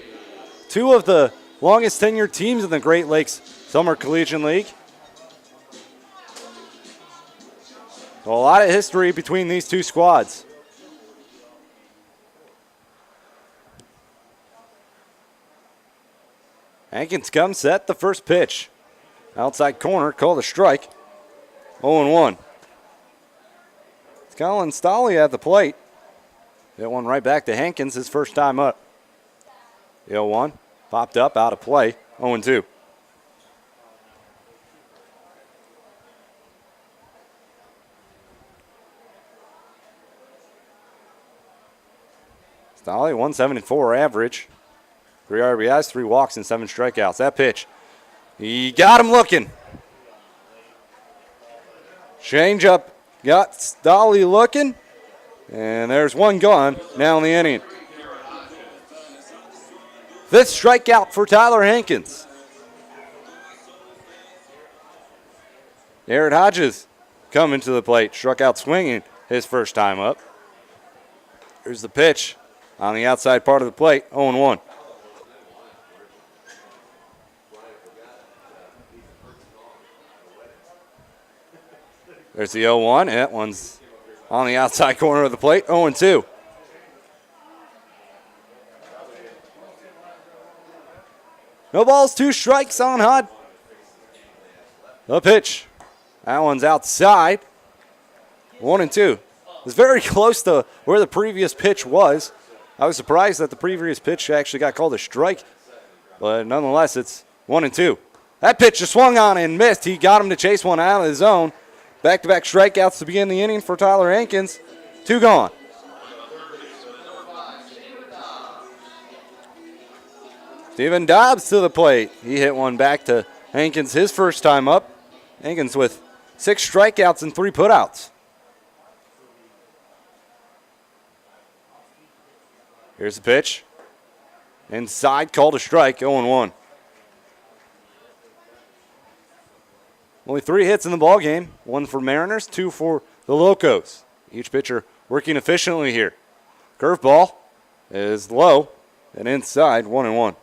2 of the longest tenured teams in the Great Lakes Summer Collegiate League. So a lot of history between these 2 squads. Hankins comes set, the first pitch. Outside corner, called a strike. 0-1. It's Colin Stolley at the plate. Hit one right back to Hankins, his first time up. The 0-1, popped up, out of play, 0-2. Stolley, 174 average. 3 RBIs, 3 walks, and 7 strikeouts. That pitch, he got him looking. Change up, got Stolley looking, and there's 1 gone now in the inning. 5th strikeout for Tyler Hankins. Garrett Hodges coming to the plate, struck out swinging his first time up. Here's the pitch on the outside part of the plate, 0-1. There's the 0-1. That one's on the outside corner of the plate, 0-2. No balls, 2 strikes on Hod. The pitch. That one's outside. 1-2. It's very close to where the previous pitch was. I was surprised that the previous pitch actually got called a strike, but nonetheless, it's 1-2. That pitch just swung on and missed. He got him to chase one out of the zone. Back-to-back strikeouts to begin the inning for Tyler Hankins. 2 gone. Steven Dobbs to the plate. He hit one back to Hankins his first time up. Hankins with 6 strikeouts and 3 putouts. Here's the pitch. Inside, called a strike, 0-1. Only 3 hits in the ball game. 1 for Mariners, 2 for the Locos. Each pitcher working efficiently here. Curveball is low and inside, 1-1.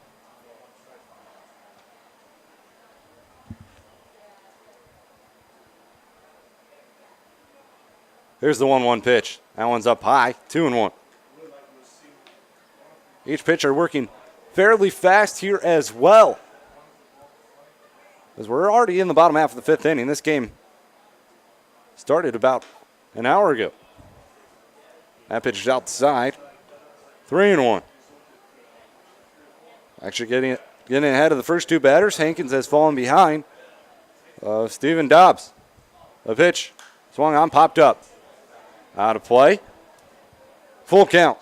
Here's the 1-1 pitch. That one's up high, 2-1. Each pitcher working fairly fast here as well, as we're already in the bottom half of the 5th inning. This game started about an hour ago. That pitch is outside, 3-1. Actually getting ahead of the first 2 batters. Hankins has fallen behind Steven Dobbs. The pitch swung on, popped up. Out of play. Full count.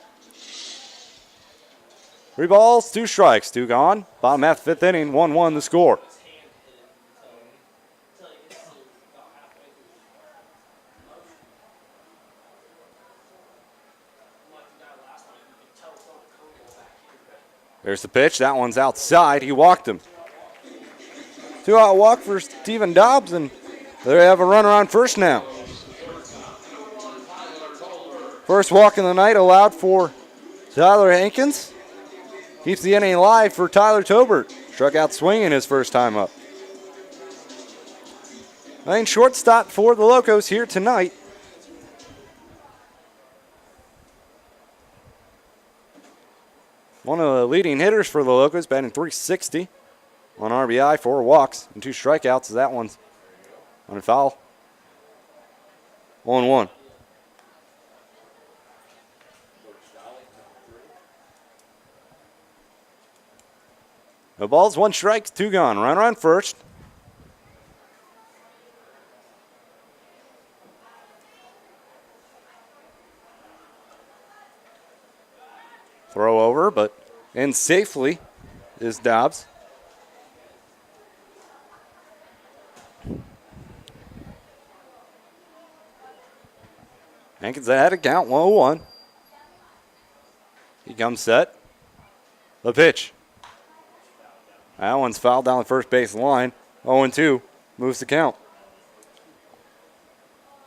3 balls, 2 strikes, 2 gone. Bottom half, 5th inning, 1-1 the score. There's the pitch. That one's outside. He walked him. 2-out walk for Steven Dobbs, and they have a runner on first now. First walk in the night allowed for Tyler Hankins. Keeps the inning alive for Tyler Tobert. Struck out swinging his first time up. Lane shortstop for the Locos here tonight. One of the leading hitters for the Locos, batting .360 on RBI, 4 walks and 2 strikeouts. That one's on a foul. 1-1. No balls, 1 strike, 2 gone. Runner on first. Throw over, but in safely is Dobbs. Hankins ahead of count, 1-1. He comes set. The pitch. That one's fouled down the first base line. 0-2 moves the count.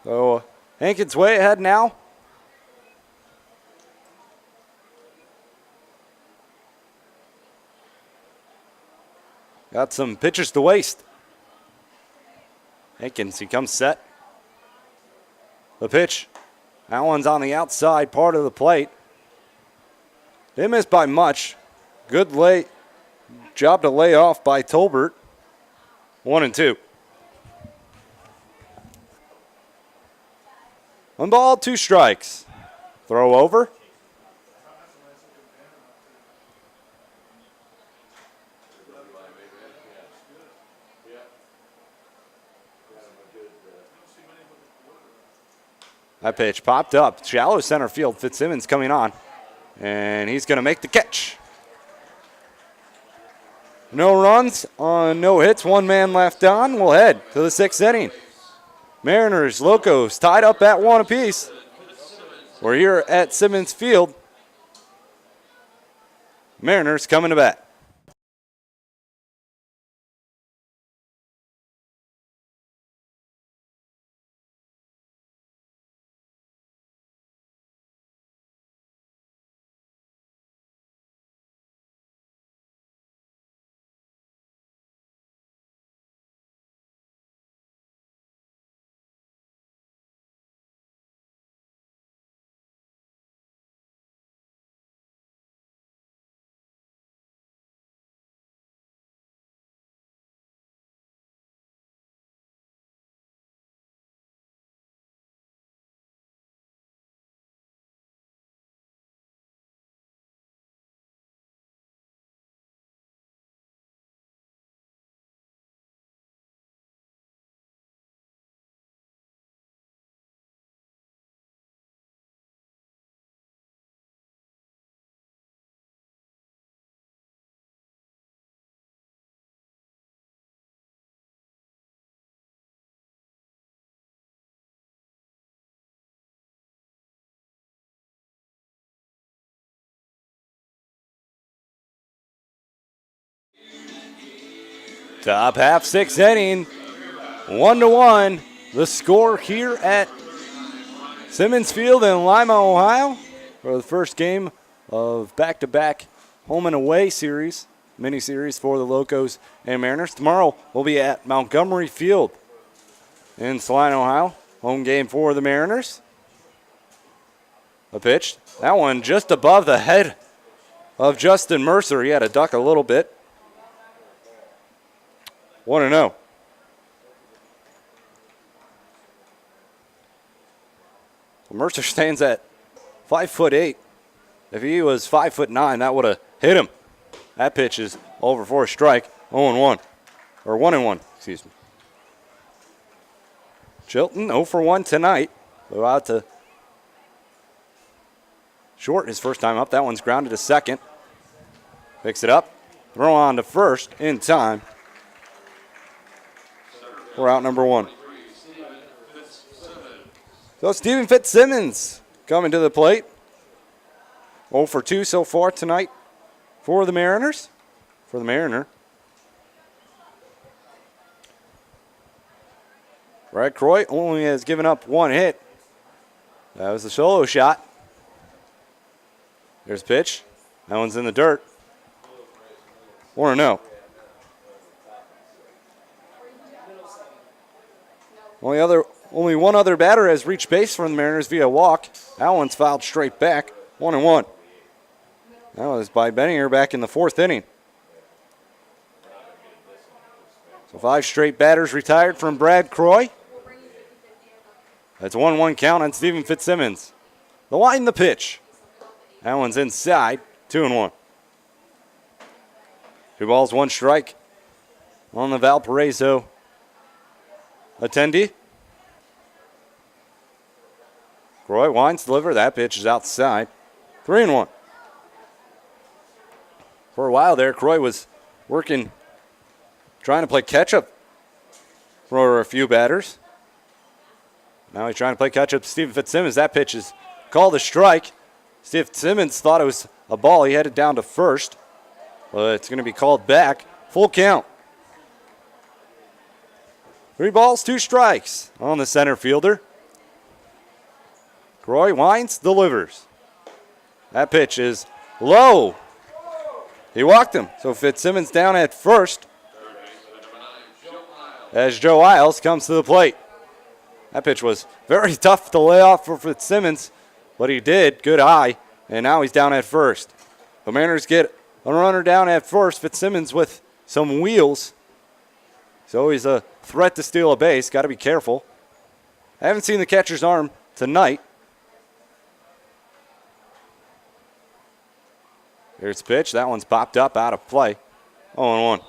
So Hankins way ahead now. Got some pitches to waste. Hankins, he comes set. The pitch. That one's on the outside part of the plate. Didn't miss by much. Good job to lay off by Tolbert. 1-2. 1 ball, 2 strikes. Throw over. That pitch popped up. Shallow center field. Fitzsimmons coming on. And he's going to make the catch. No runs on no hits. 1 man left on. We'll head to the 6th inning. Mariners, Locos tied up at 1 apiece. We're here at Simmons Field. Mariners coming to bat. Top half, 6th inning, 1-1. The score here at Simmons Field in Lima, Ohio, for the first game of back-to-back home and away series, mini-series for the Locos and Mariners. Tomorrow we'll be at Montgomery Field in Salina, Ohio. Home game for the Mariners. A pitch. That one just above the head of Justin Mercer. He had to duck a little bit. 1-0. Mercer stands at 5'8". If he was 5'9", that would have hit him. That pitch is over for a strike. 0-1. Or 1-1, excuse me. Chilton 0 for 1 tonight. Blew out to short his first time up. That one's grounded to second. Picks it up. Throw on to first in time. We're out number 1. So Stephen Fitzsimmons coming to the plate. 0 for 2 so far tonight for the Mariners. For the Mariner. Brad Croy only has given up 1 hit. That was the solo shot. There's a pitch. That one's in the dirt. 1-0. Only one other batter has reached base from the Mariners via walk. That one's fouled straight back. 1-1. That was by Benninger back in the 4th inning. So 5 straight batters retired from Brad Croy. That's a 1-1 count on Stephen Fitzsimmons. The line, the pitch. That one's inside. 2-1. 2 balls, 1 strike on the Valparaiso attendee. Croy winds to deliver. That pitch is outside. 3-1. For a while there, Croy was working, trying to play catch-up for a few batters. Now he's trying to play catch-up to Stephen Fitzsimmons. That pitch is called a strike. Steve Fitzsimmons thought it was a ball. He headed down to first. But it's going to be called back. Full count. 3 balls, 2 strikes on the center fielder. Croy winds, delivers. That pitch is low. He walked him. So Fitzsimmons down at first as Joe Isles comes to the plate. That pitch was very tough to lay off for Fitzsimmons, but he did. Good eye, and now he's down at first. The Mariners get a runner down at first. Fitzsimmons with some wheels. So he's a threat to steal a base. Got to be careful. I haven't seen the catcher's arm tonight. Here's the pitch. That one's popped up out of play. 0-1.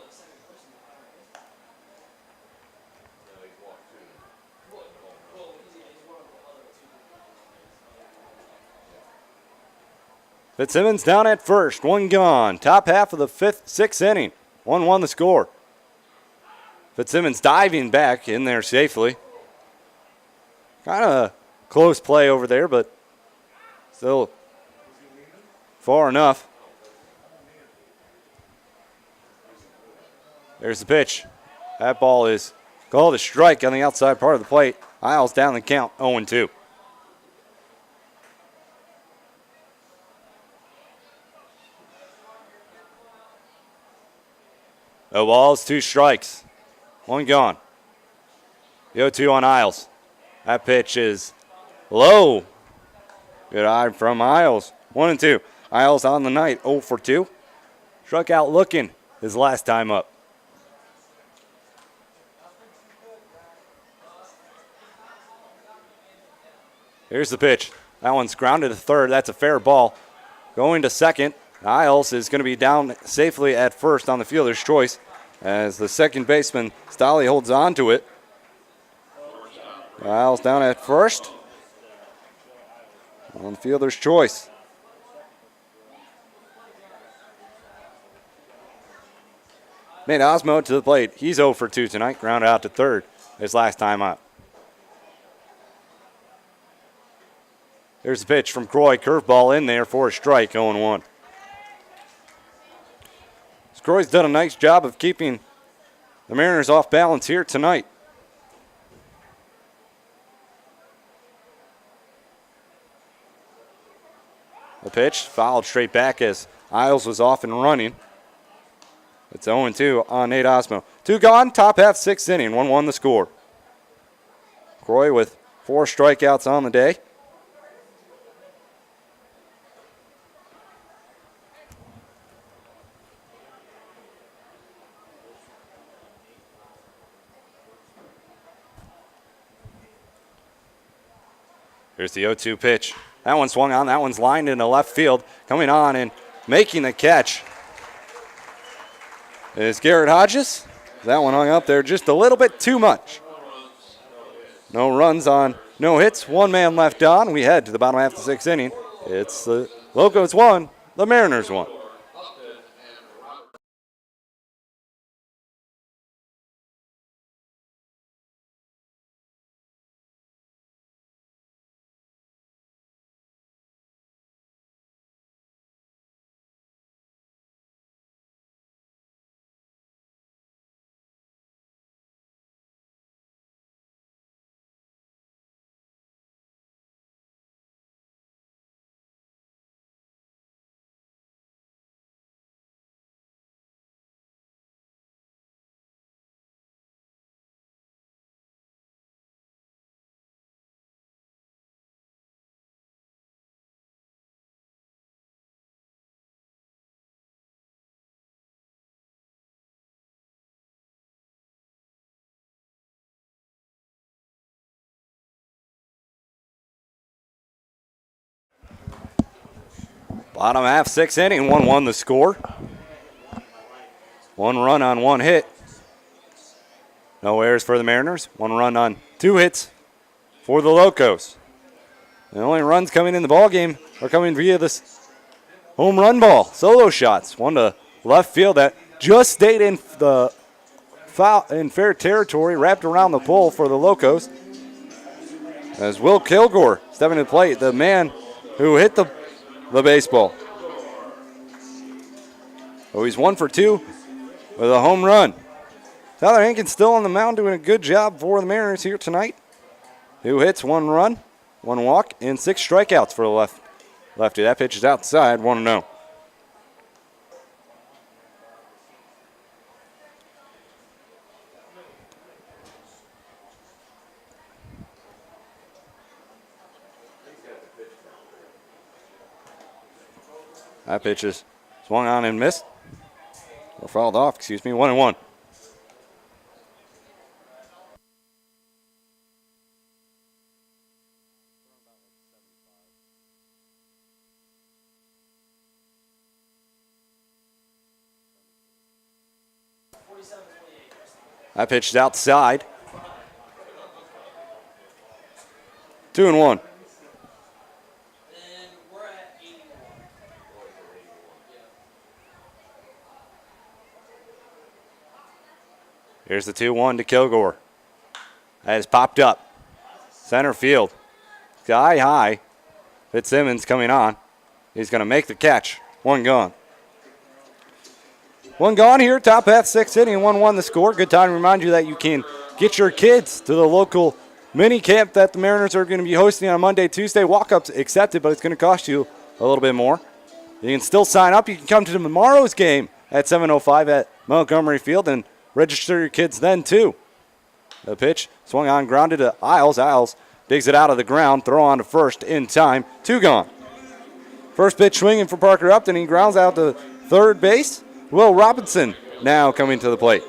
Fitzsimmons down at first. 1 gone. Top half of the 6th inning. 1-1 the score. Fitzsimmons diving back in there safely. Kind of close play over there, but still far enough. There's the pitch. That ball is called a strike on the outside part of the plate. Isles down the count, 0-2. No balls, 2 strikes. 1 gone. The 0-2 on Isles. That pitch is low. Good eye from Isles. 1-2. Isles on the night, 0 for 2. Struck out looking his last time up. Here's the pitch. That one's grounded to third. That's a fair ball. Going to second. Isles is going to be down safely at first on the fielder's choice as the second baseman, Stolly, holds on to it. Isles down at first on the fielder's choice. Nate Osmo to the plate. He's 0 for 2 tonight. Grounded out to third his last time out. There's the pitch from Croy. Curveball in there for a strike, 0-1. Croy's done a nice job of keeping the Mariners off balance here tonight. The pitch fouled straight back as Isles was off and running. It's 0-2 on Nate Osmo. 2 gone, top half 6th inning, 1-1 the score. Croy with 4 strikeouts on the day. Here's the 0-2 pitch. That one swung on. That one's lined into left field. Coming on and making the catch is Garrett Hodges. That one hung up there just a little bit too much. No runs on no hits. 1 man left on. We head to the bottom half of the 6th inning. It's the Locos 1, the Mariners 1. Bottom half, 6th inning, 1-1 the score. 1 run on 1 hit. No errors for the Mariners. 1 run on 2 hits for the Locos. The only runs coming in the ball game are coming via this home run ball. Solo shots. One to left field that just stayed in the foul in fair territory, wrapped around the pole for the Locos. As Will Kilgore stepping to the plate, the man who hit the baseball. Oh, he's 1 for 2 with a home run. Tyler Hankins still on the mound doing a good job for the Mariners here tonight. 2 hits, 1 run, 1 walk, and 6 strikeouts for the lefty. That pitch is outside, 1-0. That pitch is swung on and missed. Or fouled off, 1-1. That pitch is outside. 2-1. And we're at 81. Here's the 2-1 to Kilgore. That has popped up. Center field. Sky high. Fitzsimmons coming on. He's going to make the catch. 1 gone. 1 gone here, top half, 6th inning, 1-1 the score. Good time to remind you that you can get your kids to the local mini camp that the Mariners are going to be hosting on Monday, Tuesday. Walk-ups accepted, but it's going to cost you a little bit more. You can still sign up. You can come to tomorrow's game at 7:05 at Montgomery Field and register your kids then, too. The pitch swung on, grounded to Isles. Isles digs it out of the ground, throw on to first in time. 2 gone. First pitch swinging for Parker Upton. He grounds out to third base. Will Robinson now coming to the plate.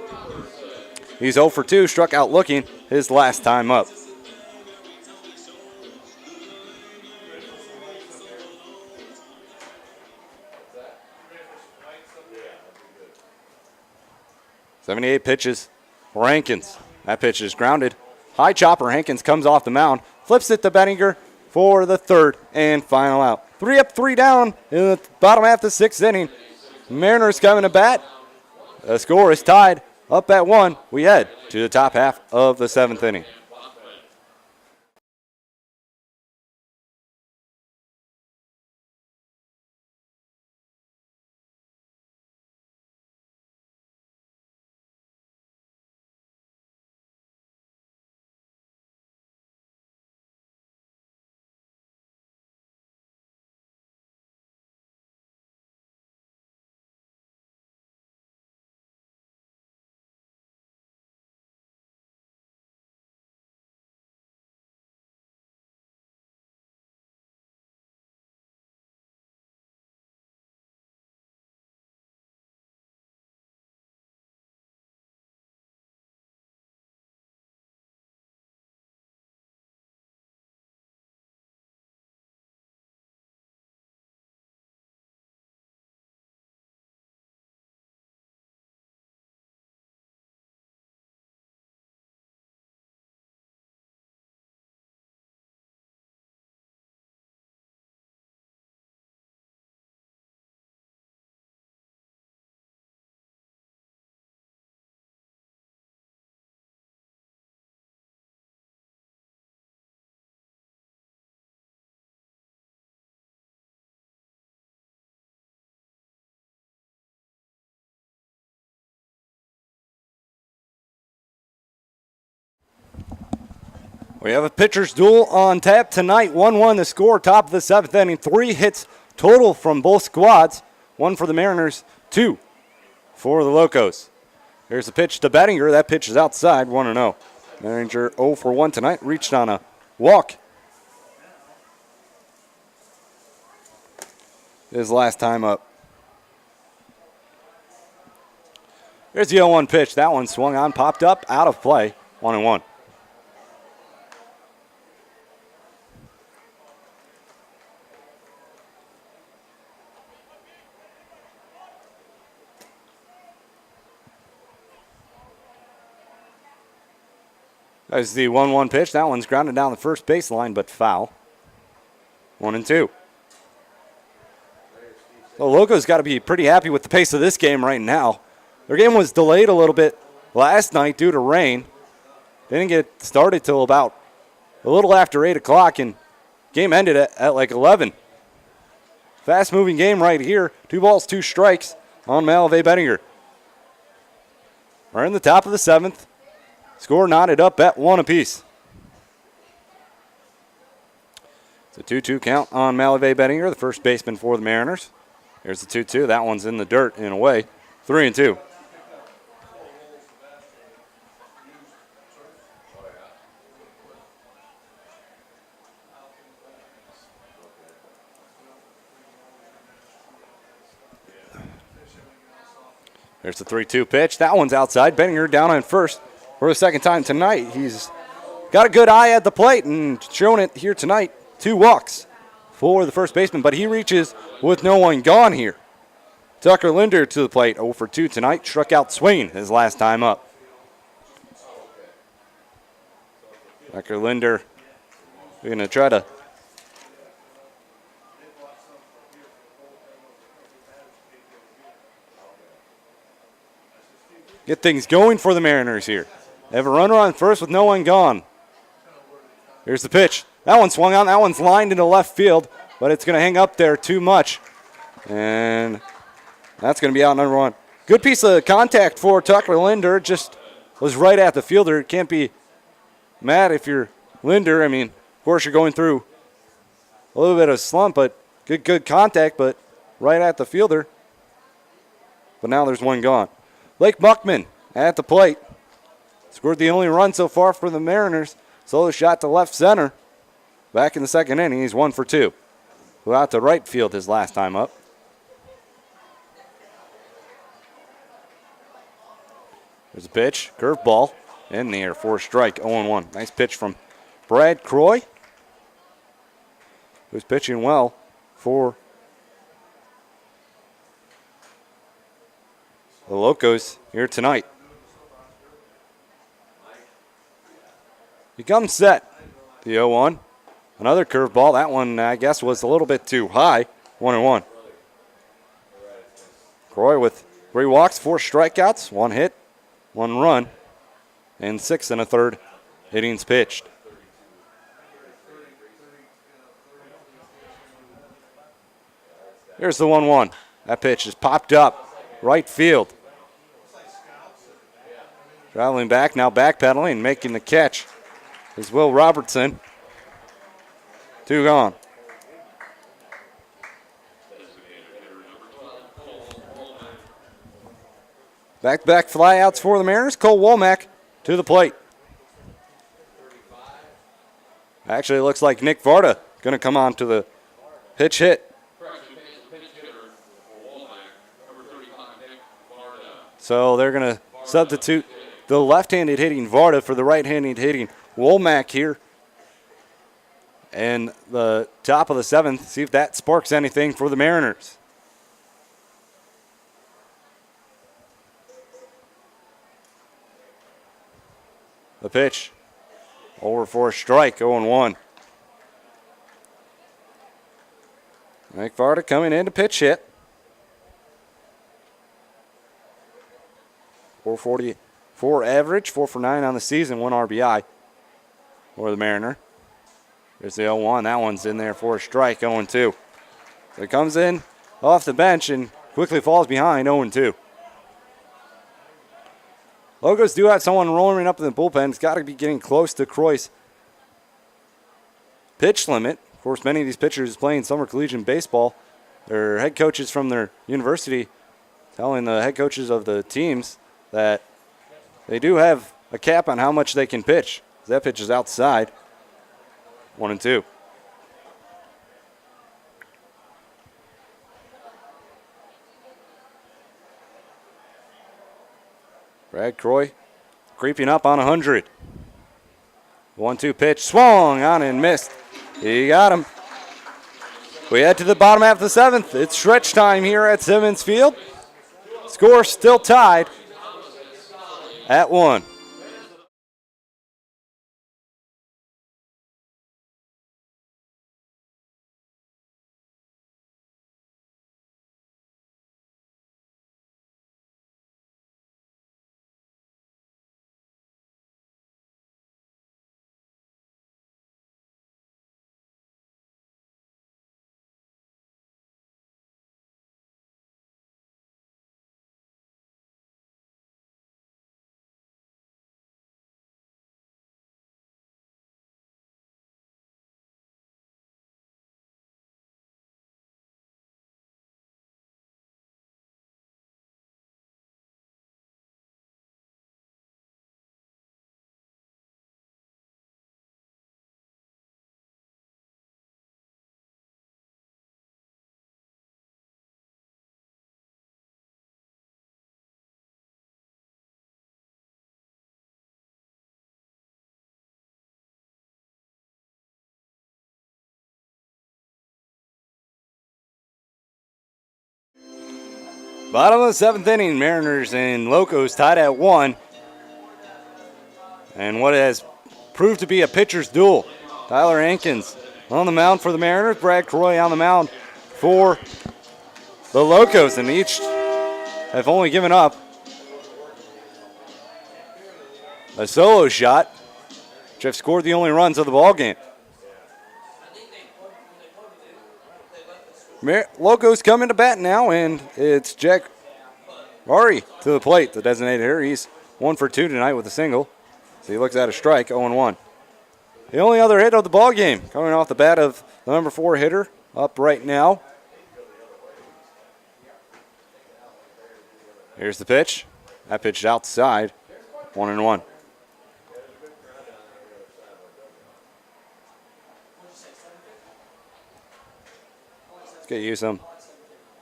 He's 0 for 2, struck out looking his last time up. .78 pitches for Hankins. That pitch is grounded. High chopper. Hankins comes off the mound, flips it to Benninger for the 3rd and final out. 3 up, 3 down in the bottom half of the 6th inning. Mariners coming to bat. The score is tied up at 1. We head to the top half of the 7th inning. We have a pitcher's duel on tap tonight. 1-1 the score, top of the 7th inning. 3 hits total from both squads. 1 for the Mariners, 2 for the Locos. Here's the pitch to Bettinger. That pitch is outside, 1-0. Manager 0 for 1 tonight, reached on a walk. His last time up. Here's the 0-1 pitch. That one swung on, popped up, out of play, 1-1. That's the 1-1 pitch. That one's grounded down the first baseline, but foul. 1-2. The Locos got to be pretty happy with the pace of this game right now. Their game was delayed a little bit last night due to rain. They didn't get started till about a little after 8 o'clock, and game ended at like 11. Fast-moving game right here. 2 balls, 2 strikes on Malave Bettinger. We're in the top of the 7th. Score knotted up at 1 apiece. It's a 2-2 count on Malave Bettinger, the first baseman for the Mariners. Here's the 2-2. That one's in the dirt and away. 3-2. There's the 3-2 pitch. That one's outside. Bettinger down on first for the second time tonight. He's got a good eye at the plate and shown it here tonight. 2 walks for the first baseman, but he reaches with no one gone here. Tucker Linder to the plate, 0 for 2 tonight. Struck out Swain his last time up. Tucker Linder going to try to get things going for the Mariners here. They have a runner on first with no one gone. Here's the pitch. That one swung on. That one's lined into left field, but it's going to hang up there too much. And that's going to be out number 1. Good piece of contact for Tucker Linder. Just was right at the fielder. Can't be mad if you're Linder. I mean, of course, you're going through a little bit of a slump, but good contact, but right at the fielder. But now there's one gone. Blake Buckman at the plate. Scored the only run so far for the Mariners. Solo shot to left center. Back in the second inning, he's 1 for 2. Flew out to right field his last time up. There's a pitch, curveball in the air for a strike, 0-1. Nice pitch from Brad Croy, who's pitching well for the Locos here tonight. He comes set. The 0-1. Another curveball. That one, I guess, was a little bit too high. 1-1. Croy with 3 walks, 4 strikeouts, 1 hit, 1 run, and 6 1/3 innings pitched. Here's the 1-1. That pitch is popped up right field. Traveling back, now backpedaling and making the catch is Will Robertson. 2 gone. Back-to-back flyouts for the Mariners. Cole Womack to the plate. Actually, it looks like Nick Varda going to come on to the pitch hit. So they're going to substitute the left-handed hitting Varda for the right-handed hitting Womack here. And the top of the 7th, see if that sparks anything for the Mariners. The pitch, over for a strike, 0-1. Nick Varda coming in to pitch hit. 444 average, 4 for 9 on the season, 1 RBI for the Mariner. There's the 0-1. That one's in there for a strike, 0-2. So it comes in off the bench and quickly falls behind, 0-2. Locos do have someone rolling up in the bullpen. It's got to be getting close to Croy's pitch limit. Of course, many of these pitchers playing summer collegiate baseball. Their head coaches from their university telling the head coaches of the teams that they do have a cap on how much they can pitch. That pitch is outside. 1-2. Brad Croy creeping up on 100. 1-2 pitch, swung on and missed. He got him. We head to the bottom half of the seventh. It's stretch time here at Simmons Field. Score still tied at 1. Bottom of the seventh inning, Mariners and Locos tied at 1. And what has proved to be a pitcher's duel. Tyler Hankins on the mound for the Mariners, Brad Croy on the mound for the Locos, and each have only given up a solo shot, which have scored the only runs of the ball game. Locos coming to bat now, and it's Jack Murray to the plate, the designated hitter. He's 1 for 2 tonight with a single, so he looks at a strike, 0-1. The only other hit of the ball game coming off the bat of the number 4 hitter up right now. Here's the pitch. That pitch is outside, 1-1. Get you some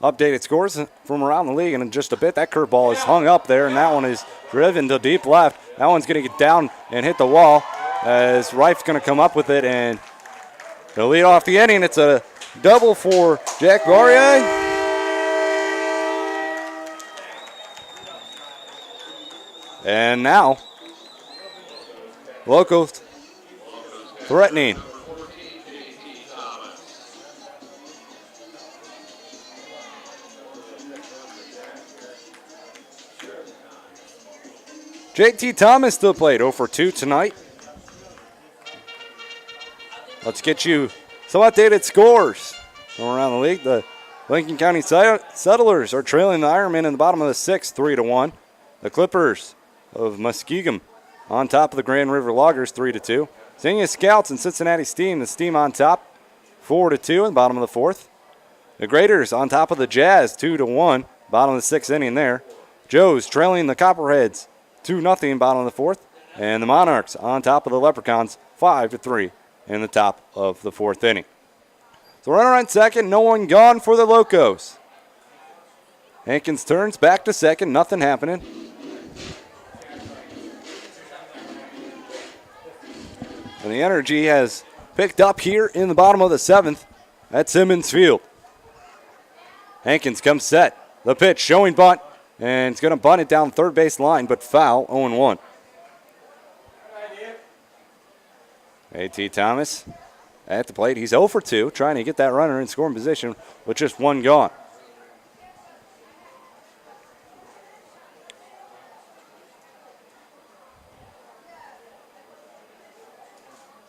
updated scores from around the league, and in just a bit, that curveball is hung up there, and that one is driven to deep left. That one's going to get down and hit the wall as Reif's going to come up with it, and they'll lead off the inning. It's a double for Jack Barrier. And now, Locos threatening. JT Thomas still played 0 for 2 tonight. Let's get you some updated scores from around the league. The Lincoln County Settlers are trailing the Ironmen in the bottom of the 6th, 3-1. The Clippers of Muskegon on top of the Grand River Loggers, 3-2. Xenia Scouts and Cincinnati Steam, the Steam on top, 4-2 in the bottom of the 4th. The Graders on top of the Jazz, 2-1, bottom of the 6th inning there. Joe's trailing the Copperheads, 2-0, bottom of the 4th. And the Monarchs on top of the Leprechauns, 5-3 in the top of the 4th inning. So runner on second, no one gone for the Locos. Hankins turns back to second, nothing happening. And the energy has picked up here in the bottom of the 7th at Simmons Field. Hankins comes set. The pitch showing bunt, and it's going to bunt it down third base line, but foul, 0-1. A.T. Thomas at the plate. He's 0 for 2, trying to get that runner in scoring position with just one gone.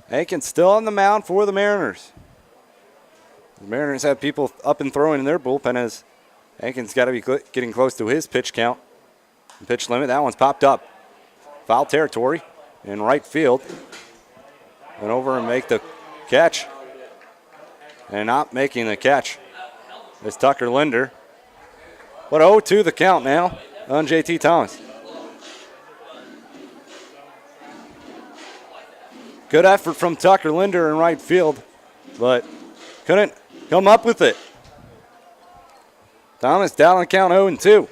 Hankins still on the mound for the Mariners. The Mariners have people up and throwing in their bullpen as Hankins got to be getting close to his pitch count. Pitch limit, that one's popped up. Foul territory in right field. And over and make the catch And not making the catch is Tucker Linder. But 0-2 the count now on JT Thomas. Good effort from Tucker Linder in right field, but couldn't come up with it. Thomas down the count 0-2.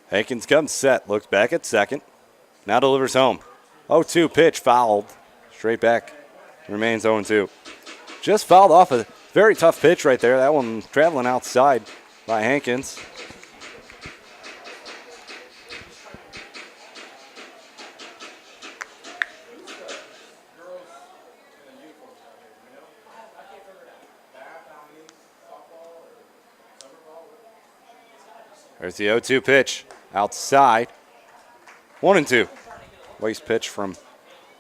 Hankins comes set, looks back at second. Now delivers home. 0-2 pitch fouled. Straight back. Remains 0-2. Just fouled off a very tough pitch right there. That one traveling outside by Hankins. There's the 0-2 pitch outside. 1-2. Waste pitch from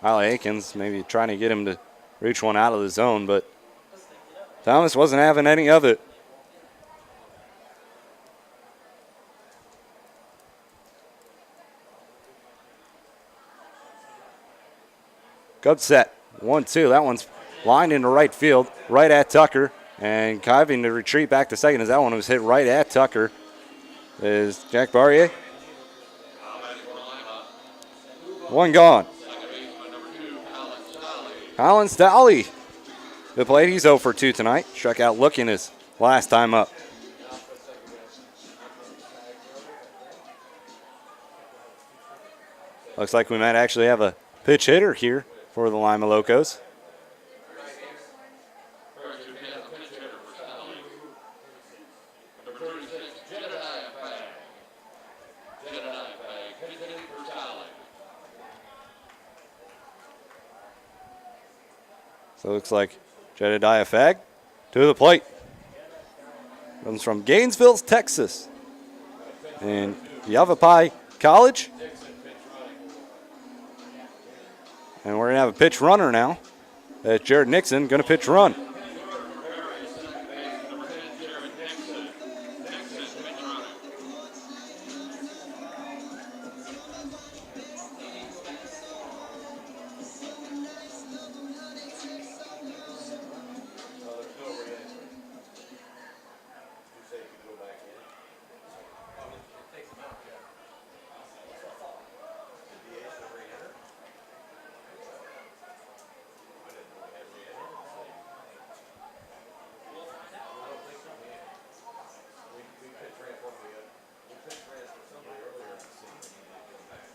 Riley Hankins, maybe trying to get him to reach one out of the zone, but Thomas wasn't having any of it. Good set. 1-2. That one's lined into right field, right at Tucker, and having to retreat back to second as that one was hit right at Tucker is Jack Barrier. One gone. Colin Stalley. The plate, he's 0 for 2 tonight. Struck out looking his last time up. Looks like we might actually have a pitch hitter here for the Lima Locos. So it looks like Jedediah Fagg to the plate. Comes from Gainesville, Texas. And Yavapai College. And we're going to have a pitch runner now. Jared Nixon going to pitch run.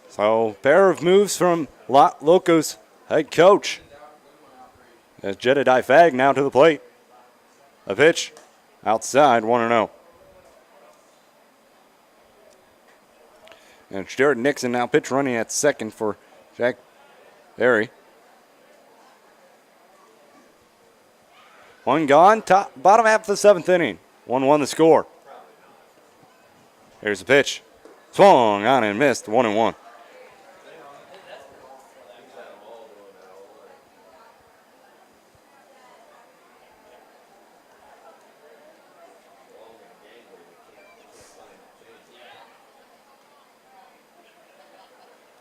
So, pair of moves from Locos head coach. As Jedediah Fagg now to the plate. A pitch outside, 1-0. And Jared Nixon now pitch running at second for Jack Berry. One gone, bottom half of the 7th inning. 1-1 the score. Here's the pitch. Swung on and missed, 1-1.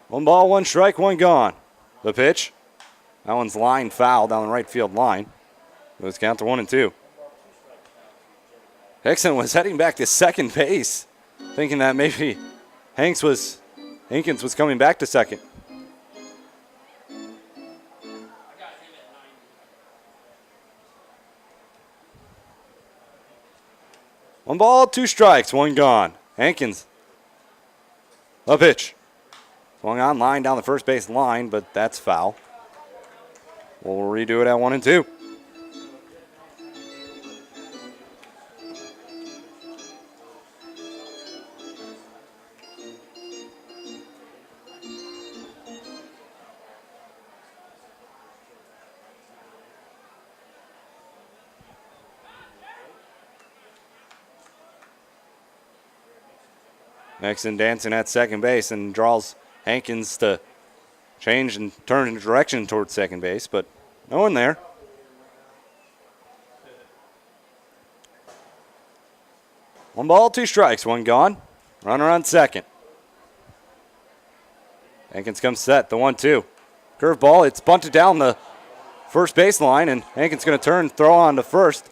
One ball, one strike, one gone. The pitch. That one's line foul down the right field line. Let's count to 1-2. Hickson was heading back to second base, thinking that maybe Hankins was coming back to second. One ball, two strikes, one gone. Hankins. The pitch. Swung on line down the first base line, but that's foul. We'll redo it at 1-2. Nixon dancing at second base and draws Hankins to change and turn in direction towards second base, but no one there. 1 ball, 2 strikes, 1 gone. Runner on second. Hankins comes set, the 1-2. Curveball, it's bunted down the first baseline, and Hankins going to turn, throw on to first.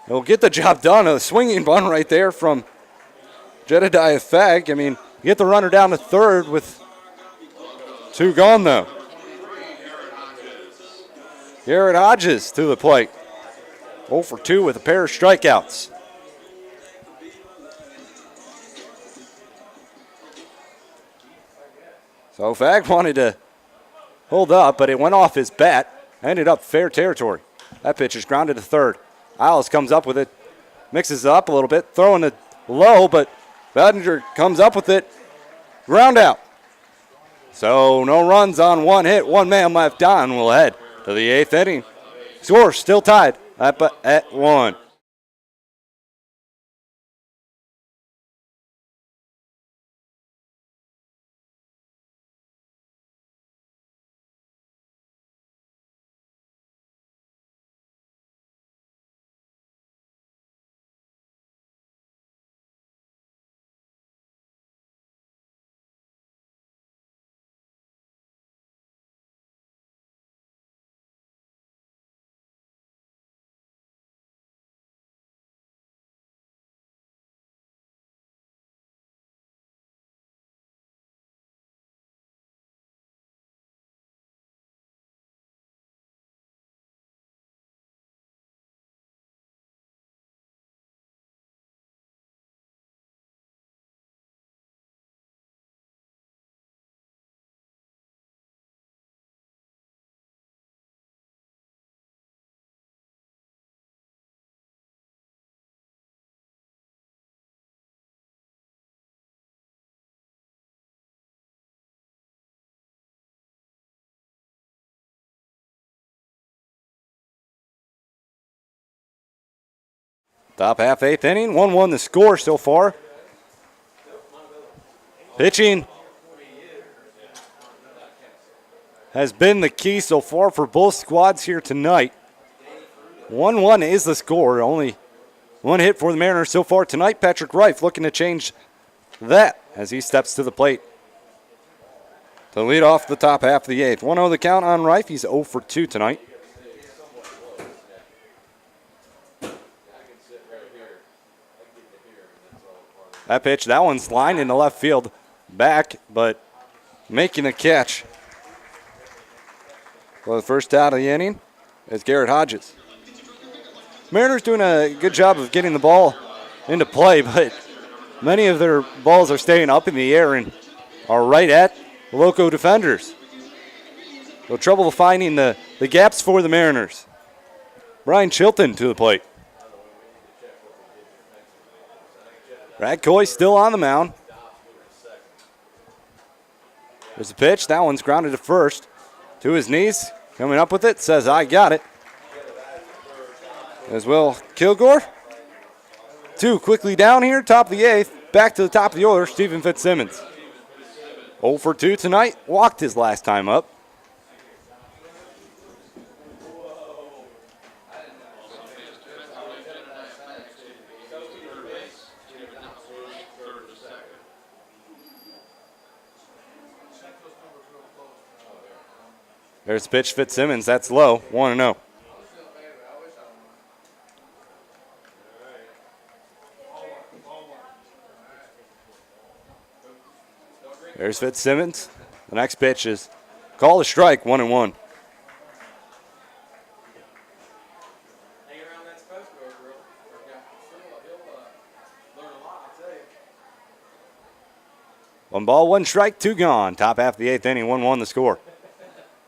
He'll get the job done. A swinging bunt right there from Jedediah Fagg. I mean, get the runner down to third with 2 gone, though. Garrett Hodges to the plate. 0 for 2 with a pair of strikeouts. So Fagg wanted to hold up, but it went off his bat. Ended up fair territory. That pitch is grounded to third. Isles comes up with it, mixes it up a little bit, throwing it low, but Badinger comes up with it. Ground out. So no runs on 1 hit, 1 man left on. We'll head to the 8th inning. Score still tied at 1. Top half 8th inning, 1-1 the score so far. Pitching has been the key so far for both squads here tonight. 1-1 is the score. Only 1 hit for the Mariners so far tonight. Patrick Reif looking to change that as he steps to the plate to lead off the top half of the 8th. 1-0 the count on Reif. He's 0 for 2 tonight. That pitch, that one's lined into left field. Back, but making a catch. Well, the first out of the inning is Garrett Hodges. Mariners doing a good job of getting the ball into play, but many of their balls are staying up in the air and are right at the Loco defenders. So trouble finding the gaps for the Mariners. Brian Chilton to the plate. Brad Coy still on the mound. There's a pitch. That one's grounded to first. To his knees. Coming up with it. Says, I got it. As well, Kilgore. 2 quickly down here. Top of the 8th. Back to the top of the order. Stephen Fitzsimmons. 0 for 2 tonight. Walked his last time up. There's the pitch, Fitzsimmons. That's low. 1-0. There's Fitzsimmons. The next pitch is called a strike, 1-1. One ball, 1 strike, 2 gone. Top half of the 8th inning, 1-1 the score.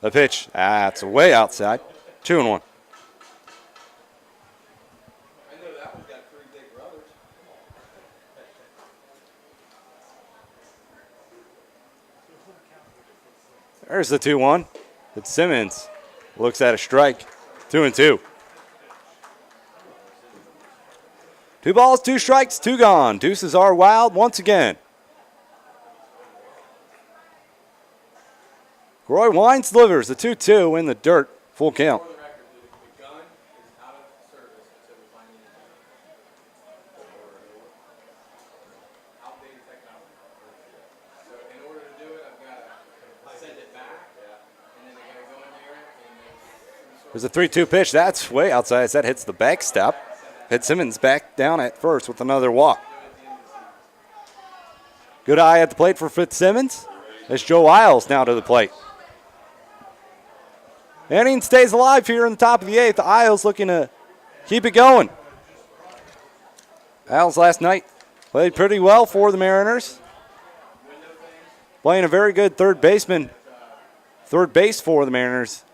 The pitch, it's way outside. 2-1. There's the 2-1. Fitzsimmons looks at a strike. 2-2. 2 balls, 2 strikes, 2 gone. Deuces are wild once again. Roy Wines delivers the 2-2 in the dirt. Full count. There's a 3-2 pitch. That's way outside. That hits the backstop. Fitzsimmons back down at first with another walk. Good eye at the plate for Fitzsimmons. As Joe Isles now to the plate. Inning stays alive here in the top of the 8th. Isles looking to keep it going. Isles last night played pretty well for the Mariners. Playing a very good third base for the Mariners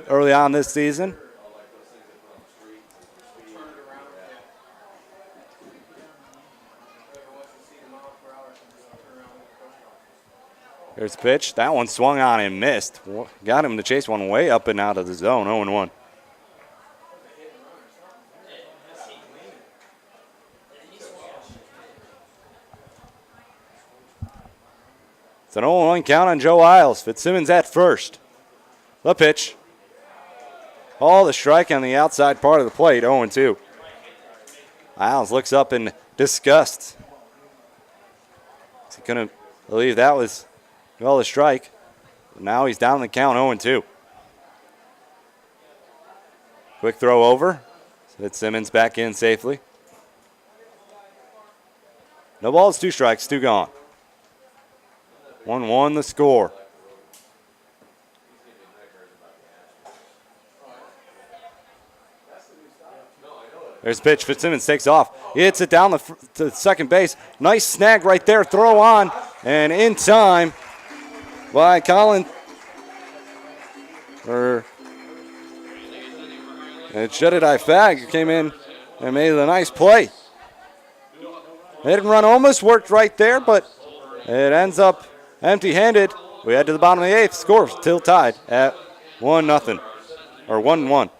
early on this season. There's a pitch. That one swung on and missed. Got him to chase one way up and out of the zone. 0-1. It's an 0-1 count on Joe Isles. Fitzsimmons at first. The pitch. Oh, the strike on the outside part of the plate. 0-2. Isles looks up in disgust. He couldn't believe that was, well, a strike. Now he's down the count 0-2. Quick throw over. Fitzsimmons back in safely. No balls, 2 strikes, 2 gone. 1-1 the score. There's a pitch. Fitzsimmons takes off. He hits it down to second base. Nice snag right there. Throw on. And in time by Colin. And Jedediah Fagg came in and made a nice play. Hit and run almost worked right there, but it ends up empty-handed. We head to the bottom of the 8th. Score still tied at 1-0 or 1-1.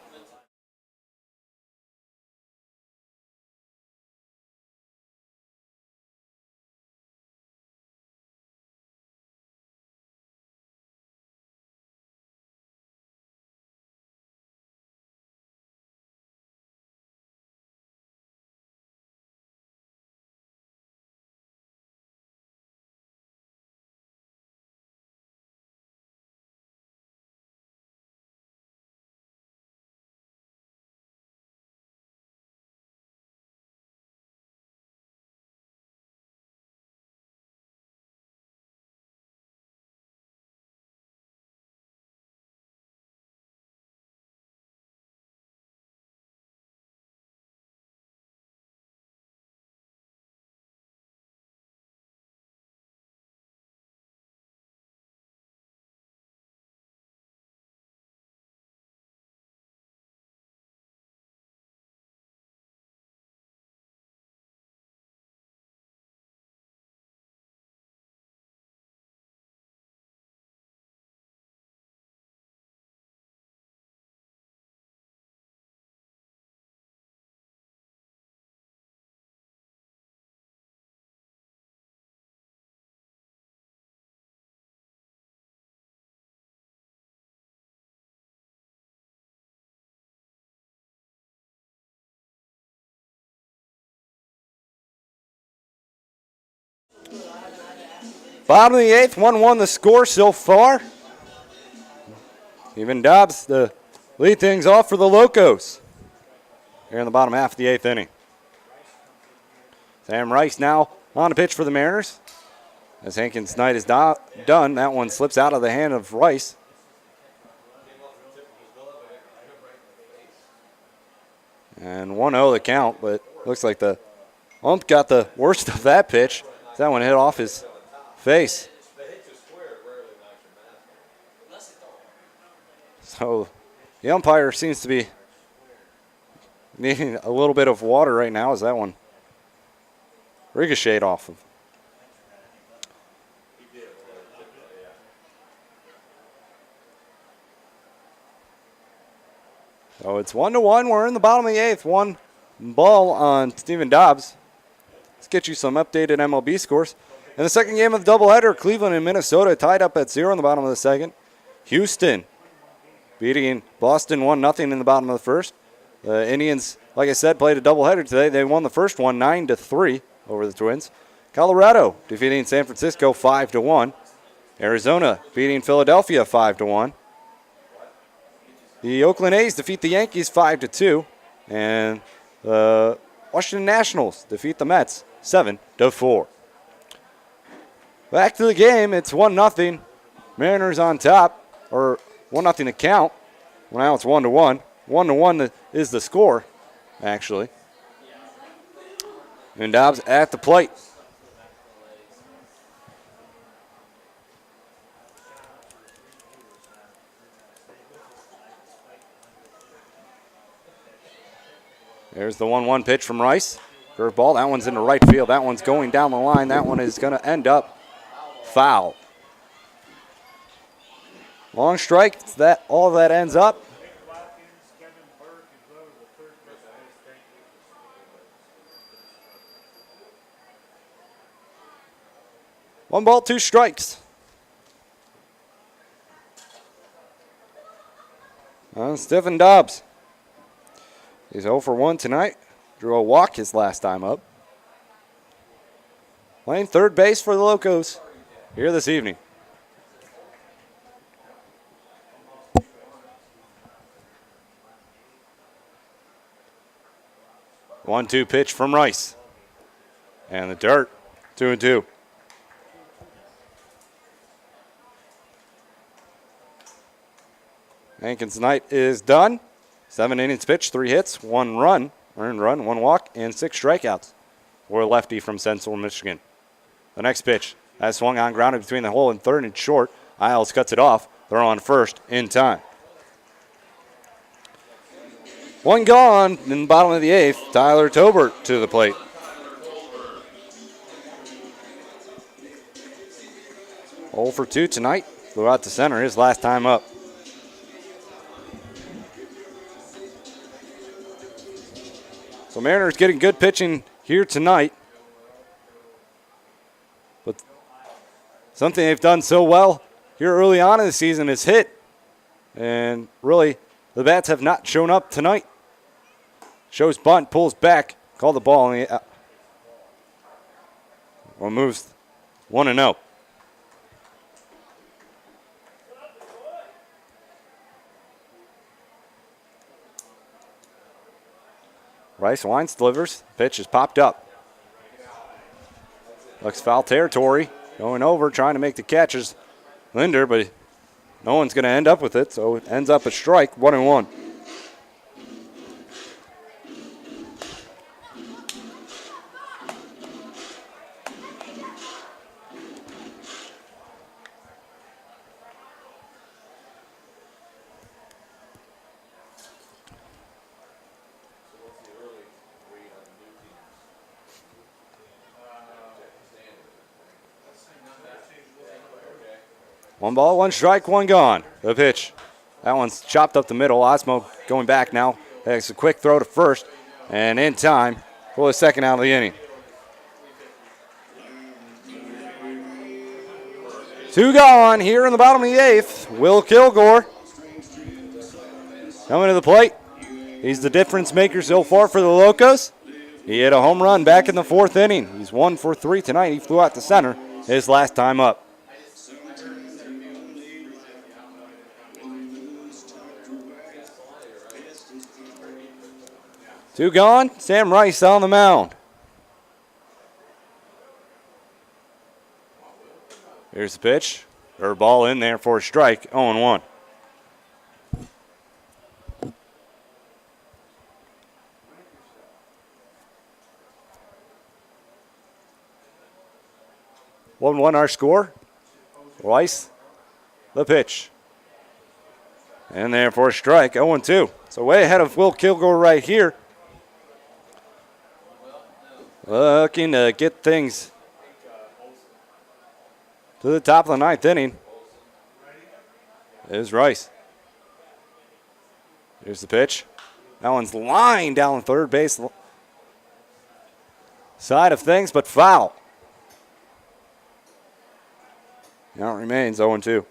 Bottom of the 8th, 1-1 the score so far. Even Dobbs to lead things off for the Locos here in the bottom half of the 8th inning. Sam Rice now on the pitch for the Mariners. As Hankins' night is done, that one slips out of the hand of Rice. And 1-0 the count, but looks like the ump got the worst of that pitch. That one hit off his face. So the umpire seems to be needing a little bit of water right now as that one ricocheted off of. So it's 1-1. We're in the bottom of the 8th. 1 ball on Stephen Dobbs. Let's get you some updated MLB scores. In the second game of the doubleheader, Cleveland and Minnesota tied up at 0 in the bottom of the second. Houston beating Boston 1-0 in the bottom of the first. The Indians, like I said, played a doubleheader today. They won the first one 9-3 over the Twins. Colorado defeating San Francisco 5-1. Arizona beating Philadelphia 5-1. The Oakland A's defeat the Yankees 5-2, and the Washington Nationals defeat the Mets 7-4. Back to the game. It's 1-0. Mariners on top, or 1-0 to count. Well, now it's 1-1. 1-1 is the score, actually. And Dobbs at the plate. There's the 1-1 pitch from Rice. Curveball. That one's into right field. That one's going down the line. That one is going to end up foul. Long strike. All that ends up. One ball, two strikes. Stephen Dobbs. He's 0 for 1 tonight. Drew a walk his last time up. Playing third base for the Locos here this evening. One-two pitch from Rice. And the dirt, 2-2. Hankins' night is done. 7 innings pitched, 3 hits, 1 run, earned run, 1 walk, and 6 strikeouts for a lefty from Central Michigan. The next pitch, that swung on, grounded between the hole and third and short. Isles cuts it off. They're on first in time. 1 gone in the bottom of the 8th. Tyler Tobert to the plate. Oh for 2 tonight. Flew out to center his last time up. So Mariners getting good pitching here tonight. But something they've done so well here early on in the season is hit. And really, the bats have not shown up tonight. Shows bunt, pulls back, called the ball, and moves 1-0. Rice winds, delivers. Pitch is popped up. Looks foul territory. Going over, trying to make the catches. Linder, but no one's going to end up with it, so it ends up a strike, 1-1. One ball, one strike, one gone. The pitch. That one's chopped up the middle. Osmo going back now. Takes a quick throw to first. And in time for the second out of the inning. 2 gone here in the bottom of the 8th. Will Kilgore coming to the plate. He's the difference maker so far for the Locos. He hit a home run back in the 4th inning. He's 1 for 3 tonight. He flew out to center his last time up. 2 gone. Sam Rice on the mound. Here's the pitch. Or ball in there for a strike. 0-1. Our score. Rice, the pitch. And there for a strike. 0-2. So way ahead of Will Kilgore right here. Looking to get things to the top of the 9th inning is Rice. Here's the pitch. That one's lined down third base side of things, but foul. Now it remains 0-2.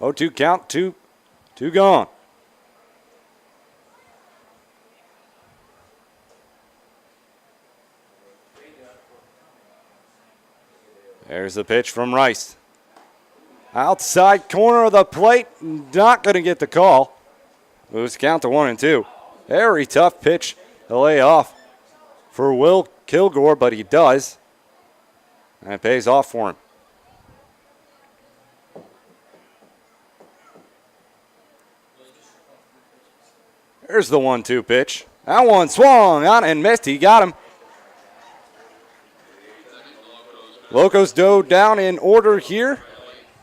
Oh, 2 count, 2 gone. There's the pitch from Rice. Outside corner of the plate. Not going to get the call. Moves count to 1-2. Very tough pitch to lay off for Will Kilgore, but he does. And it pays off for him. There's the 1-2 pitch. That one swung on and missed. He got him. Locos dove down in order here.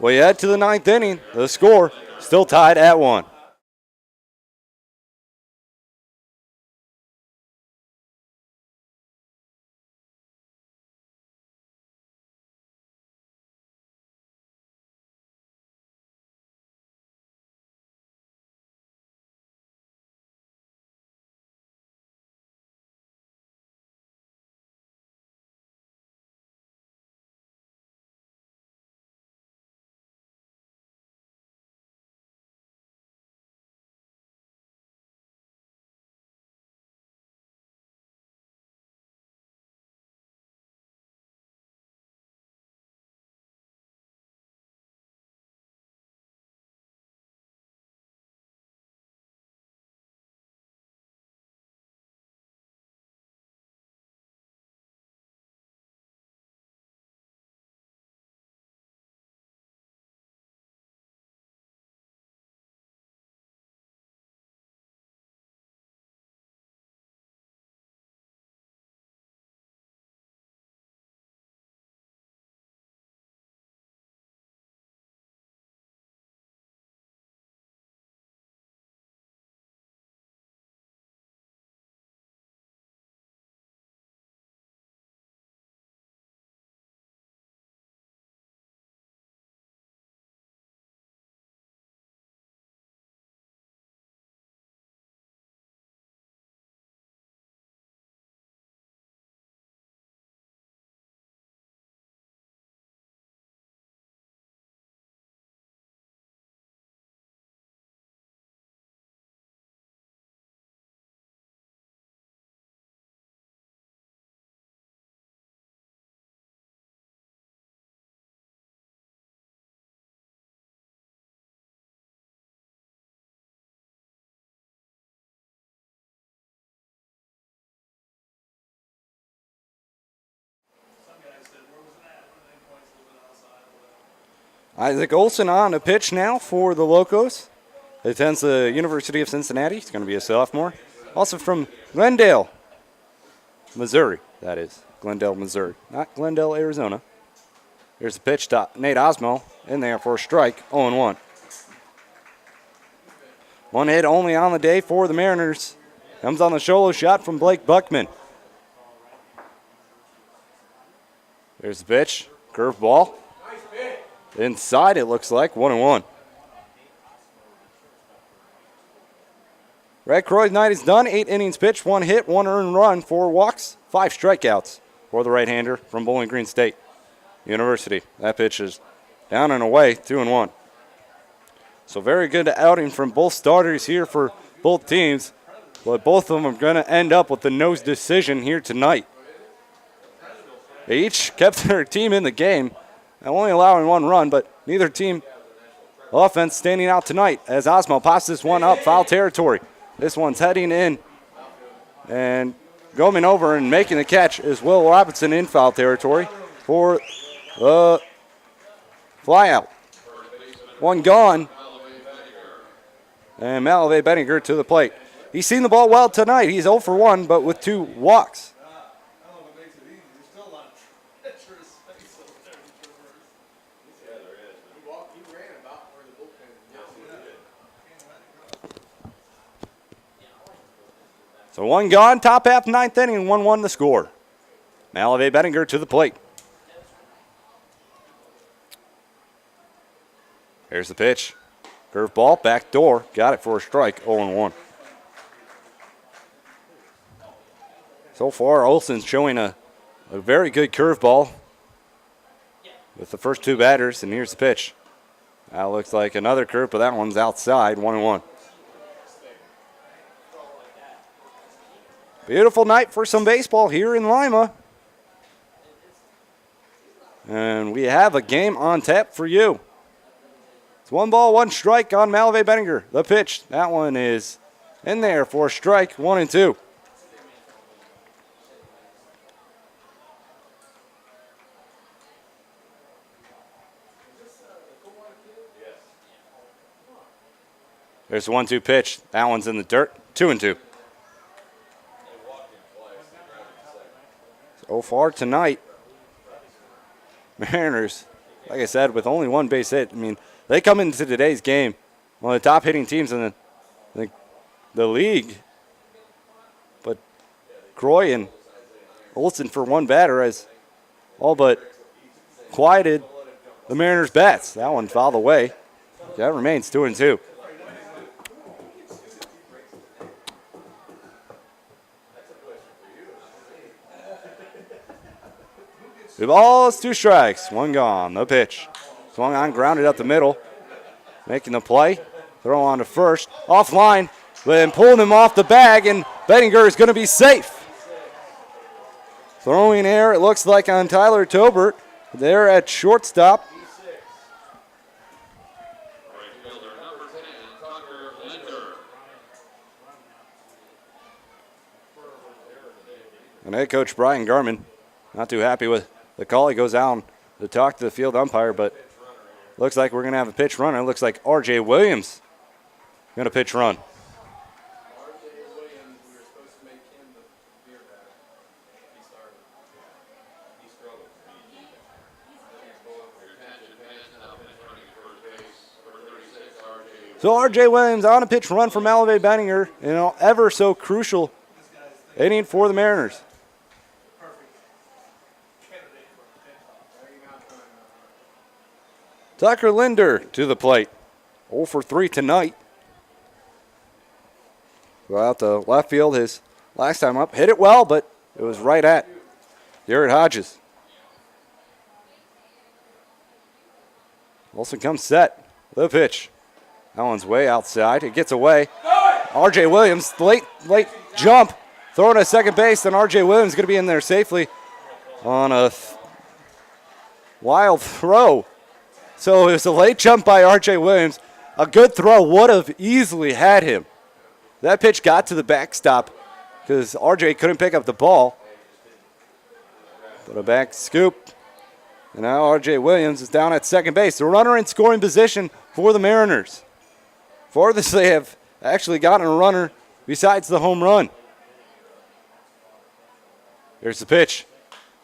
We head to the 9th inning. The score still tied at 1. Isaac Olson on the pitch now for the Locos. Attends the University of Cincinnati. He's going to be a sophomore. Also from Glendale, Missouri, that is. Glendale, Missouri. Not Glendale, Arizona. Here's the pitch to Nate Osmo in there for a strike, 0-1. One hit only on the day for the Mariners. Comes on the solo shot from Blake Buckman. There's the pitch, curveball. Inside it looks like, 1-1. Red Croy's night is done. 8 innings pitched, 1 hit, 1 earned run, 4 walks, 5 strikeouts for the right-hander from Bowling Green State University. That pitch is down and away, 2-1. So very good outing from both starters here for both teams, but both of them are going to end up with the nose decision here tonight. They each kept their team in the game, only allowing 1 run, but neither team offense standing out tonight as Osmo pops this one up, foul territory. This one's heading in, and going over and making the catch is Will Robinson in foul territory for the flyout. 1 gone, and Malave Benninger to the plate. He's seen the ball well tonight. He's 0 for 1, but with 2 walks. So 1 gone, top half, 9th inning, 1-1 the score. Malave Benninger to the plate. Here's the pitch. Curveball, back door, got it for a strike, 0-1. So far, Olson's showing a very good curveball with the first 2 batters, and here's the pitch. That looks like another curve, but that one's outside, 1-1. Beautiful night for some baseball here in Lima. And we have a game on tap for you. It's 1-1 on Malave Benninger. The pitch, that one is in there for a strike, 1-2. There's a 1-2 pitch. That one's in the dirt, 2-2. So far tonight, Mariners, like I said, with only one base hit. I mean, they come into today's game, one of the top hitting teams in the league. But Croy and Olson for one batter has all but quieted the Mariners' bats. That one fouled away. That remains 2-2. Two balls, 2 strikes, 1 gone. The pitch. Swung on, grounded up the middle. Making the play. Throw on to first. Offline. Then pulling him off the bag, and Bettinger is going to be safe. Throwing air, it looks like, on Tyler Tobert. There at shortstop. And head coach Brian Garman not too happy with the call. He goes down to talk to the field umpire, but looks like we're going to have a pitch runner. It looks like R.J. Williams going to pitch run. So R.J. Williams on a pitch run for Malave Benninger, ever so crucial inning for the Mariners. Tucker Linder to the plate. 0 for 3 tonight. Go out to left field his last time up. Hit it well, but it was right at Garrett Hodges. Wilson comes set. The pitch. That one's way outside. It gets away. R.J. Williams, late jump. Throwing to second base, and R.J. Williams is going to be in there safely on a wild throw. So it was a late jump by R.J. Williams. A good throw would have easily had him. That pitch got to the backstop because R.J. couldn't pick up the ball. But a back scoop. And now R.J. Williams is down at second base. The runner in scoring position for the Mariners. Farthest they have actually gotten a runner besides the home run. Here's the pitch.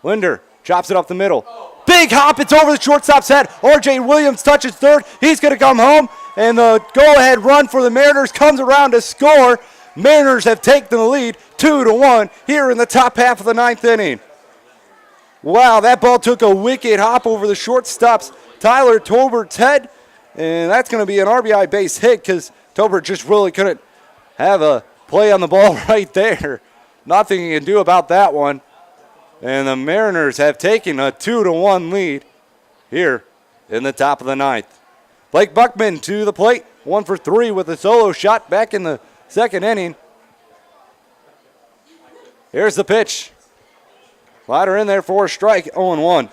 Linder chops it up the middle. Big hop, it's over the shortstop's head. R.J. Williams touches third. He's going to come home, and the go-ahead run for the Mariners comes around to score. Mariners have taken the lead 2-1 here in the top half of the 9th inning. Wow, that ball took a wicked hop over the shortstop's Tyler Tobert's head, and that's going to be an RBI base hit because Tobert just really couldn't have a play on the ball right there. Nothing he can do about that one. And the Mariners have taken a 2-1 lead here in the top of the 9th. Blake Buckman to the plate, 1 for 3 with a solo shot back in the second inning. Here's the pitch. Slider in there for a strike, 0-1.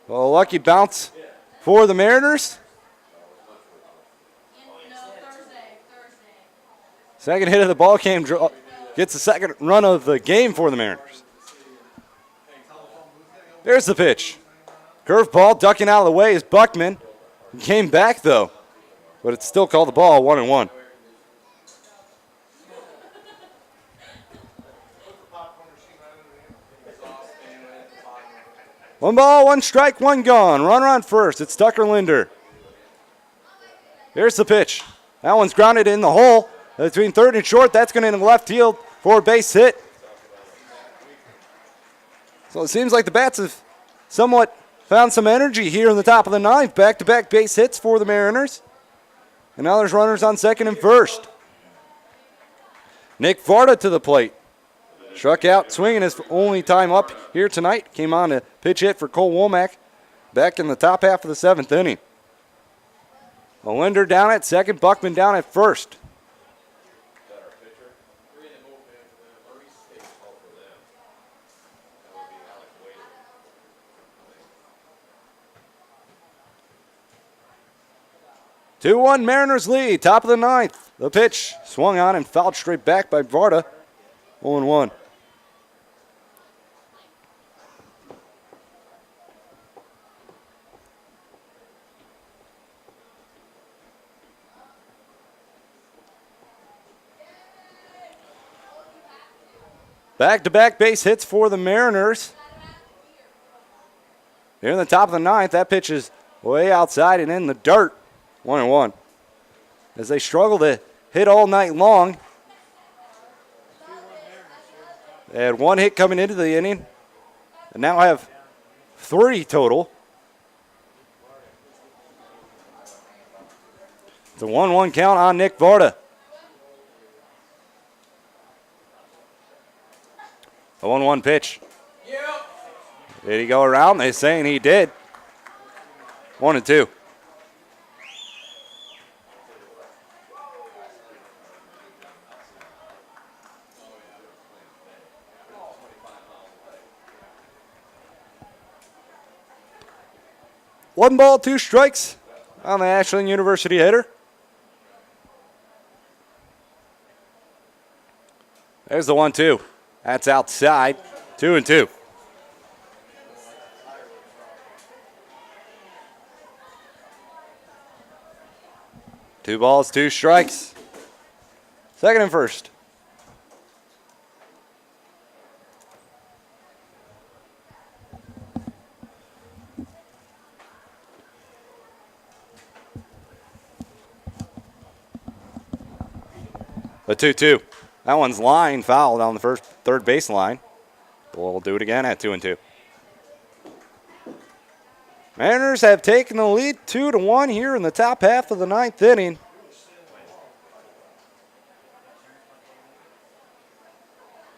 Well, a lucky bounce for the Mariners. Second hit of the ball game gets the second run of the game for the Mariners. There's the pitch. Curveball ducking out of the way is Buckman. He came back though, but it's still called the ball, 1-1. One ball, 1 strike, 1 gone. Runner on first. It's Tucker Linder. Here's the pitch. That one's grounded in the hole between third and short. That's going into left field for a base hit. So it seems like the bats have somewhat found some energy here in the top of the 9th. Back-to-back base hits for the Mariners. And now there's runners on second and first. Nick Varda to the plate. Struck out swinging his only time up here tonight. Came on a pitch hit for Cole Womack back in the top half of the 7th inning. Linder down at second, Buckman down at first. 2-1 Mariners lead, top of the ninth. The pitch swung on and fouled straight back by Varda. 0-1. Back-to-back base hits for the Mariners. Here in the top of the ninth, that pitch is way outside and in the dirt. 1-1. As they struggle to hit all night long. They had one hit coming into the inning, and now have 3 total. It's a 1-1 count on Nick Varda. A 1-1 pitch. Did he go around? They're saying he did. 1-2. One ball, 2 strikes on the Ashland University hitter. There's the 1-2. That's outside. 2-2. Two balls, 2 strikes. Second and first. The 2-2. That one's line fouled on the third base line. We'll do it again at 2-2. Mariners have taken the lead 2-1 here in the top half of the ninth inning.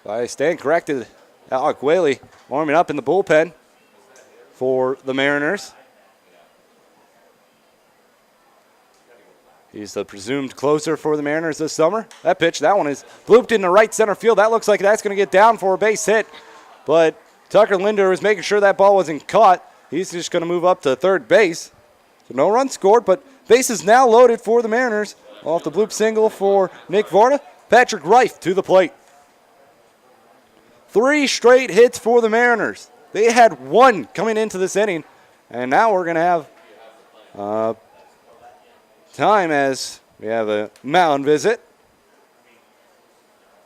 I stand corrected. Alec Whaley warming up in the bullpen for the Mariners. He's the presumed closer for the Mariners this summer. That pitch, that one is looped into right center field. That looks like that's going to get down for a base hit. But Tucker Linder was making sure that ball wasn't caught. He's just going to move up to third base. So no run scored, but base is now loaded for the Mariners. Off the bloop single for Nick Varda. Patrick Reif to the plate. 3 straight hits for the Mariners. They had 1 coming into this inning, and now we're going to have time as we have a mound visit.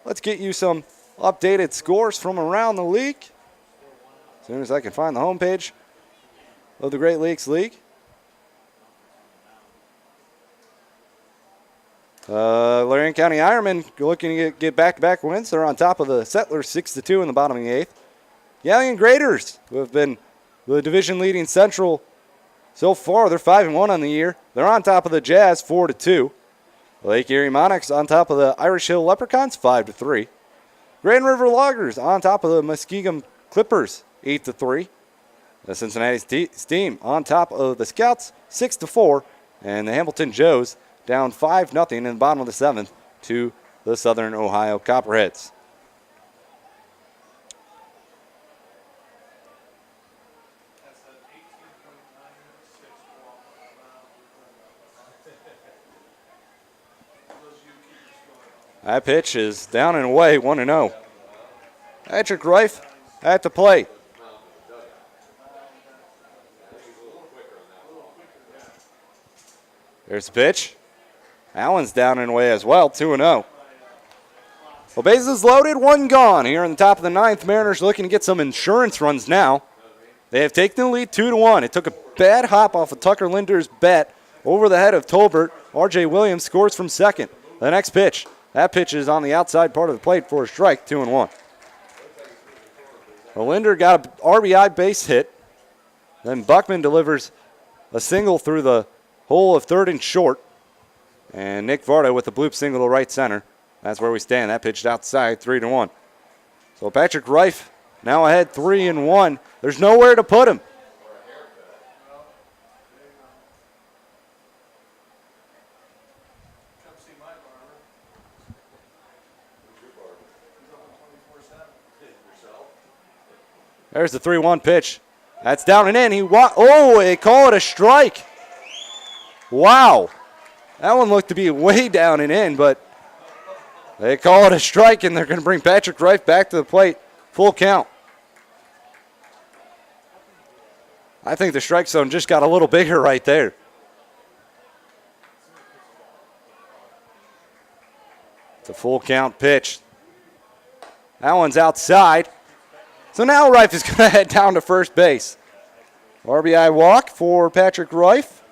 Let's get you some updated scores from around the league. As soon as I can find the homepage of the Great Lakes League. Lorraine County Ironman looking to get back-to-back wins. They're on top of the Settlers 6-2 in the bottom of the 8th. Galleon Graders, who have been the division-leading Central so far, they're 5-1 on the year. They're on top of the Jazz 4-2. Lake Erie Monarchs on top of the Irish Hill Leprechauns 5-3. Grand River Loggers on top of the Muskegum Clippers 8-3. The Cincinnati Steam on top of the Scouts 6-4. And the Hamilton Joes down 5-0 in the bottom of the 7th to the Southern Ohio Copperheads. That pitch is down and away, 1-0. Patrick Reif at the plate. There's the pitch. That one's down and away as well, 2-0. Well, bases loaded, 1 gone here in the top of the 9th. Mariners looking to get some insurance runs now. They have taken the lead 2-1. It took a bad hop off of Tucker Linder's bat over the head of Tolbert. R.J. Williams scores from second. The next pitch. That pitch is on the outside part of the plate for a strike, 2-1. Well, Linder got an RBI base hit. Then Buckman delivers a single through the hole of third and short. And Nick Varda with the bloop single to right center. That's where we stand. That pitched outside, 3-1. So Patrick Reif now ahead 3-1. There's nowhere to put him. There's the 3-1 pitch. That's down and in. They call it a strike. Wow. That one looked to be way down and in, but they call it a strike, and they're going to bring Patrick Reif back to the plate. Full count. I think the strike zone just got a little bigger right there. It's a full count pitch. That one's outside. So now Reif is going to head down to first base. RBI walk for Patrick Reif.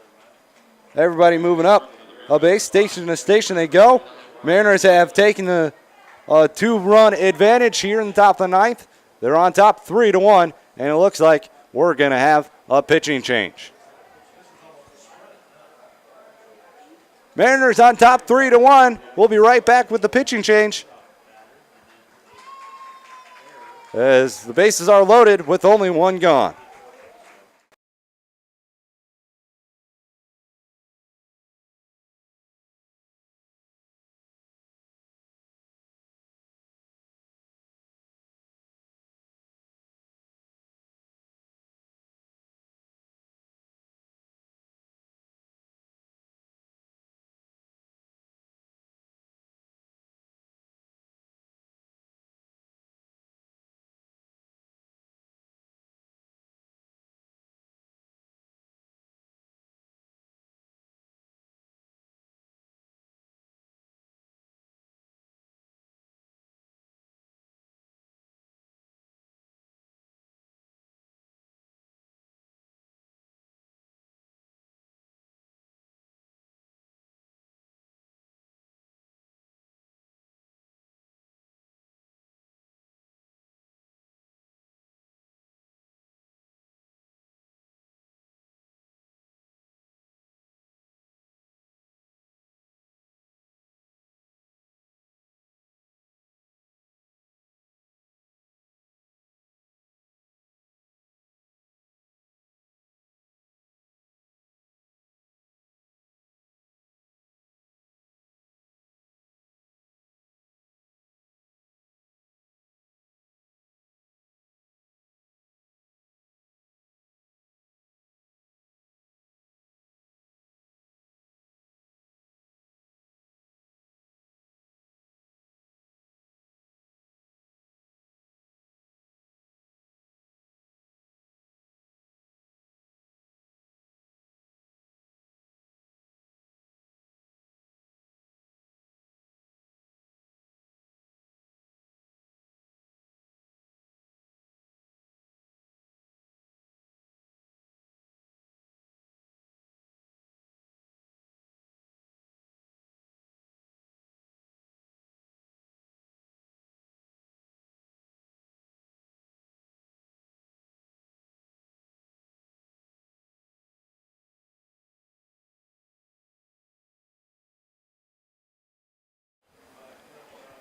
Everybody moving up a base, station to station they go. Mariners have taken the 2-run advantage here in the top of the ninth. They're on top 3-1, and it looks like we're going to have a pitching change. Mariners on top 3-1. We'll be right back with the pitching change, as the bases are loaded with only one gone.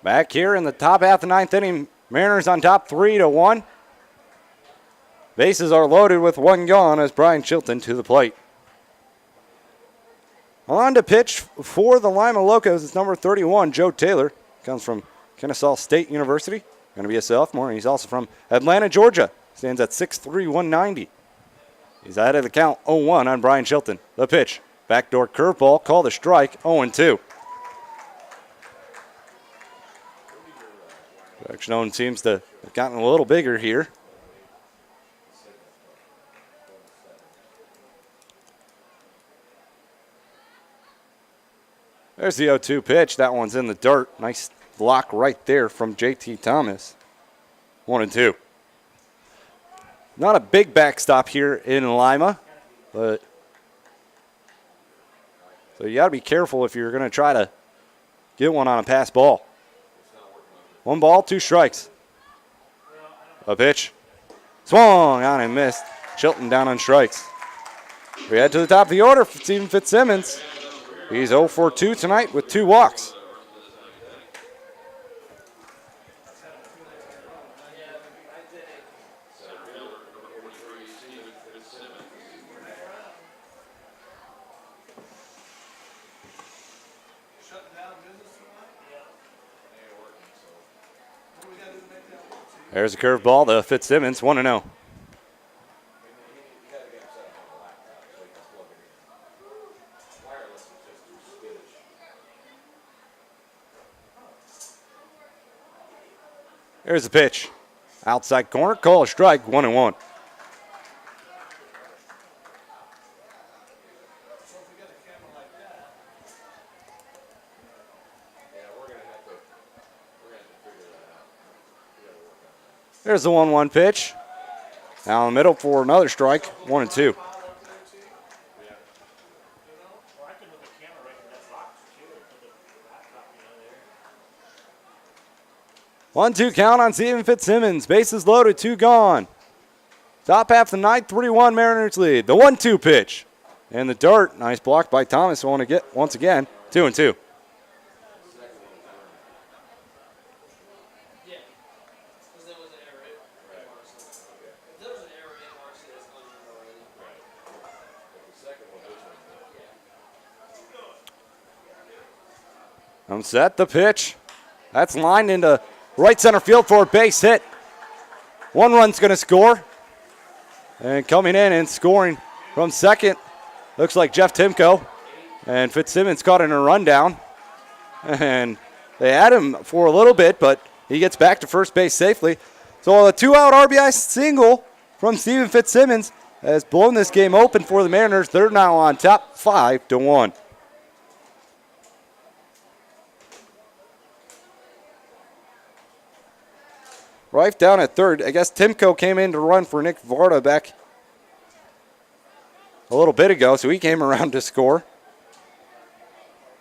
Back here in the top half of the ninth inning, Mariners on top 3-1. Bases are loaded with one gone as Brian Chilton to the plate. On to pitch for the Lima Locos, it's number 31, Joe Taylor. Comes from Kennesaw State University. Going to be a sophomore, and he's also from Atlanta, Georgia. Stands at 6'3", 190. He's ahead of the count, 0-1 on Brian Chilton. The pitch, backdoor curveball, called a strike, 0-2. Strike zone seems to have gotten a little bigger here. There's the 0-2 pitch. That one's in the dirt. Nice block right there from JT Thomas. 1-2. Not a big backstop here in Lima, but so you got to be careful if you're going to try to get one on a pass ball. 1 ball, 2 strikes. A pitch. Swung on and missed. Chilton down on strikes. We head to the top of the order for Stephen Fitzsimmons. He's 0 for 2 tonight with 2 walks. There's a curveball to Fitzsimmons, 1-0. Here's the pitch. Outside corner, call a strike, 1-1. There's the 1-1 pitch. Down the middle for another strike, 1-2. 1-2 count on Steven Fitzsimmons. Bases loaded, 2 gone. Top half of the ninth, 3-1 Mariners lead. The 1-2 pitch. And the dirt, nice block by Thomas once again, 2-2. I'm set, the pitch. That's lined into right center field for a base hit. 1 run's going to score. And coming in and scoring from second, looks like Jeff Timko. And Fitzsimmons caught in a rundown. And they had him for a little bit, but he gets back to first base safely. So a 2-out RBI single from Steven Fitzsimmons has blown this game open for the Mariners. They're now on top, 5-1. Rife down at third. I guess Timko came in to run for Nick Varda back a little bit ago, so he came around to score.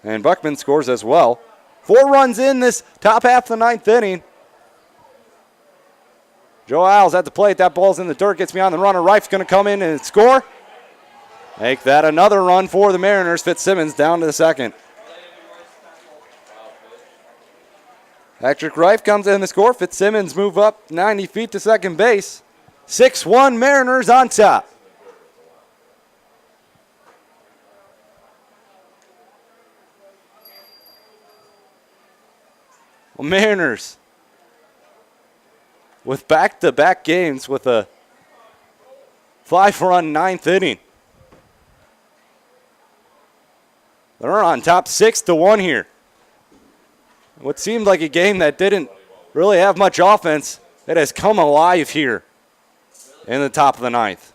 And Buckman scores as well. 4 runs in this top half of the ninth inning. Joe Isles at the plate. That ball's in the dirt. Gets beyond the runner. Rife's going to come in and score. Make that another run for the Mariners. Fitzsimmons down to the second. Patrick Rife comes in to score. Fitzsimmons move up 90 feet to second base. 6-1 Mariners on top. Well, Mariners with back-to-back games with a 5-run ninth inning. They're on top 6-1 here. What seemed like a game that didn't really have much offense, it has come alive here in the top of the ninth.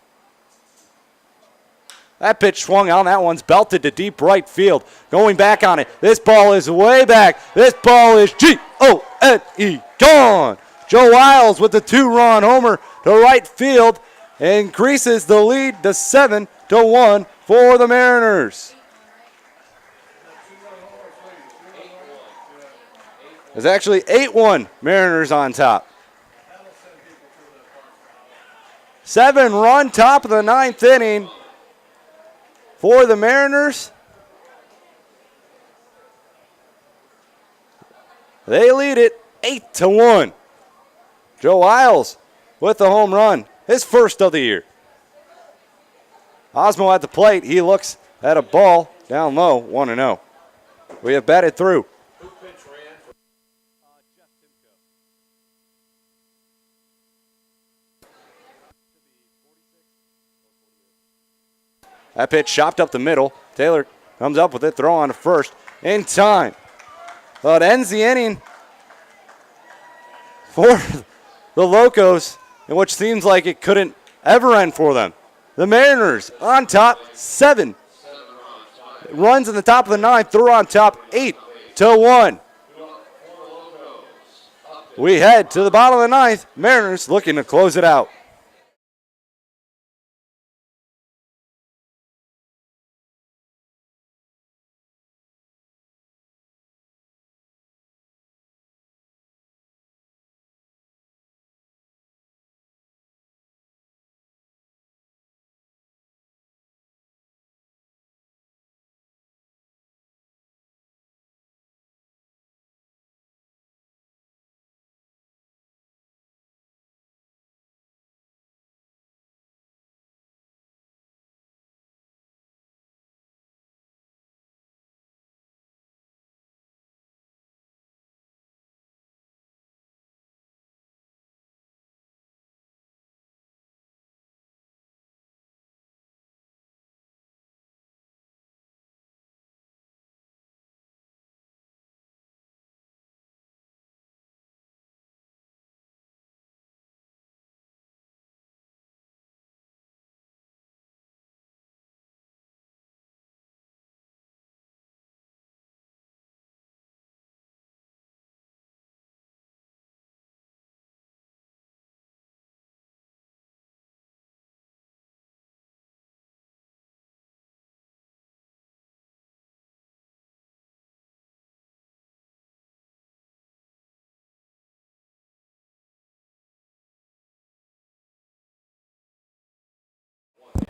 That pitch swung on. That one's belted to deep right field. Going back on it. This ball is way back. This ball is G-O-N-E, gone. Joe Isles with the 2-run homer to right field increases the lead to 7-1 for the Mariners. It's actually 8-1 Mariners on top. 7-run top of the ninth inning for the Mariners. They lead it 8-1. Joe Isles with the home run, his first of the year. Osmo at the plate. He looks at a ball down low, 1-0. We have batted through. That pitch chopped up the middle. Taylor comes up with it, throw on to first in time. Well, it ends the inning for the Locos, in which seems like it couldn't ever end for them. The Mariners on top, 7 runs in the top of the ninth. They're on top, 8-1. We head to the bottom of the ninth. Mariners looking to close it out.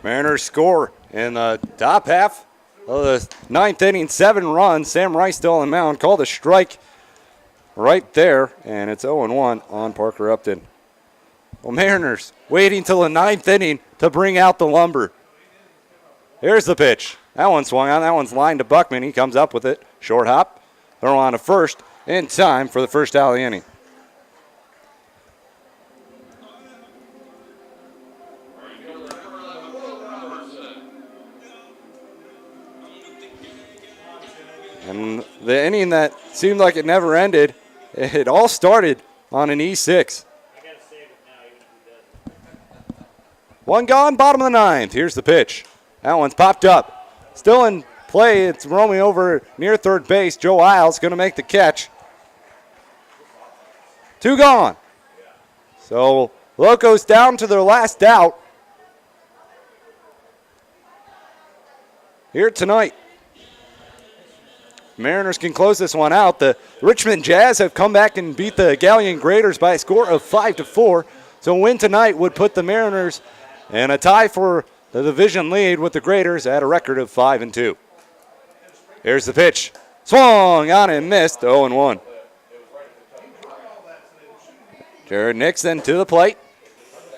Mariners score in the top half of the ninth inning, 7 runs. Sam Rice still on the mound, called a strike right there, and it's 0-1 on Parker Upton. Well, Mariners waiting till the ninth inning to bring out the lumber. Here's the pitch. That one swung on. That one's lined to Buckman. He comes up with it. Short hop. Throw on to first in time for the first out of the inning. And the inning that seemed like it never ended, it all started on an E6. One gone, bottom of the ninth. Here's the pitch. That one's popped up. Still in play. It's roaming over near third base. Joe Isles going to make the catch. 2 gone. So Locos down to their last out here tonight. Mariners can close this one out. The Richmond Jazz have come back and beat the Galleon Graders by a score of 5-4. So a win tonight would put the Mariners in a tie for the division lead with the Graders at a record of 5-2. Here's the pitch. Swung on and missed. 0-1. Jared Nixon to the plate.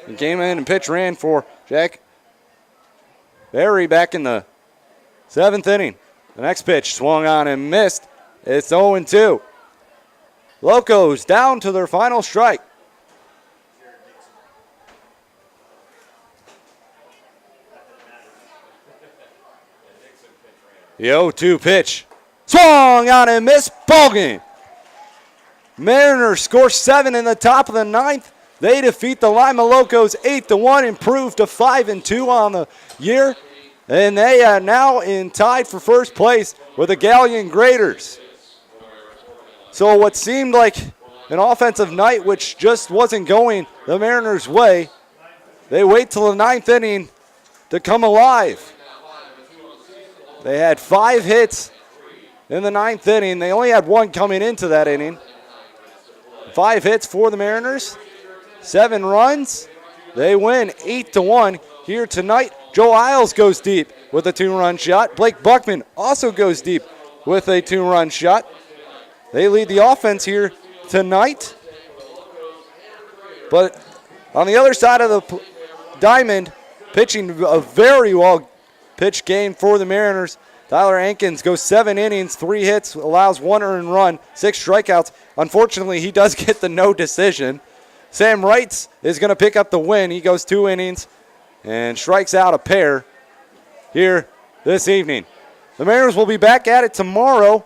He came in and pitch ran for Jack Berry back in the 7th inning. The next pitch swung on and missed. It's 0-2. Locos down to their final strike. The 0-2 pitch. Swung on and missed. Ball game. Mariners score 7 in the top of the 9th. They defeat the Lima Locos 8-1, improve to 5-2 on the year. And they are now tied for first place with the Galleon Graders. So what seemed like an offensive night, which just wasn't going the Mariners' way, they wait till the 9th inning to come alive. They had 5 hits in the 9th inning. They only had 1 coming into that inning. 5 hits for the Mariners, 7 runs. They win 8-1 here tonight. Joe Isles goes deep with a 2-run shot. Blake Buckman also goes deep with a 2-run shot. They lead the offense here tonight. But on the other side of the diamond, pitching a very well-pitched game for the Mariners. Tyler Ankins goes 7 innings, 3 hits, allows 1 earned run, 6 strikeouts. Unfortunately, he does get the no decision. Sam Wrights is going to pick up the win. He goes 2 innings and strikes out a pair here this evening. The Mariners will be back at it tomorrow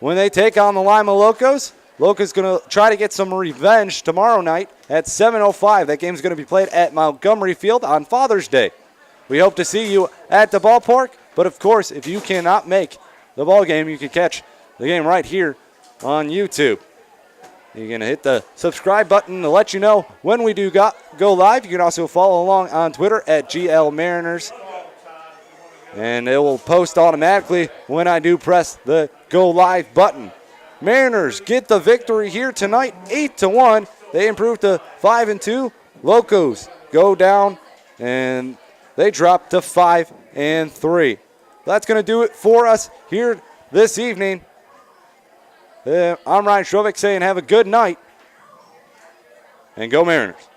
when they take on the Lima Locos. Locos going to try to get some revenge tomorrow night at 7:05. That game is going to be played at Montgomery Field on Father's Day. We hope to see you at the ballpark. But, of course, if you cannot make the ball game, you can catch the game right here on YouTube. You're going to hit the subscribe button to let you know when we do go live. You can also follow along on Twitter at GL Mariners. And it will post automatically when I do press the go live button. Mariners get the victory here tonight, 8-1. They improve to 5-2. Locos go down and they drop to 5-3. That's going to do it for us here this evening. I'm Ryan Shrovick saying have a good night and go Mariners.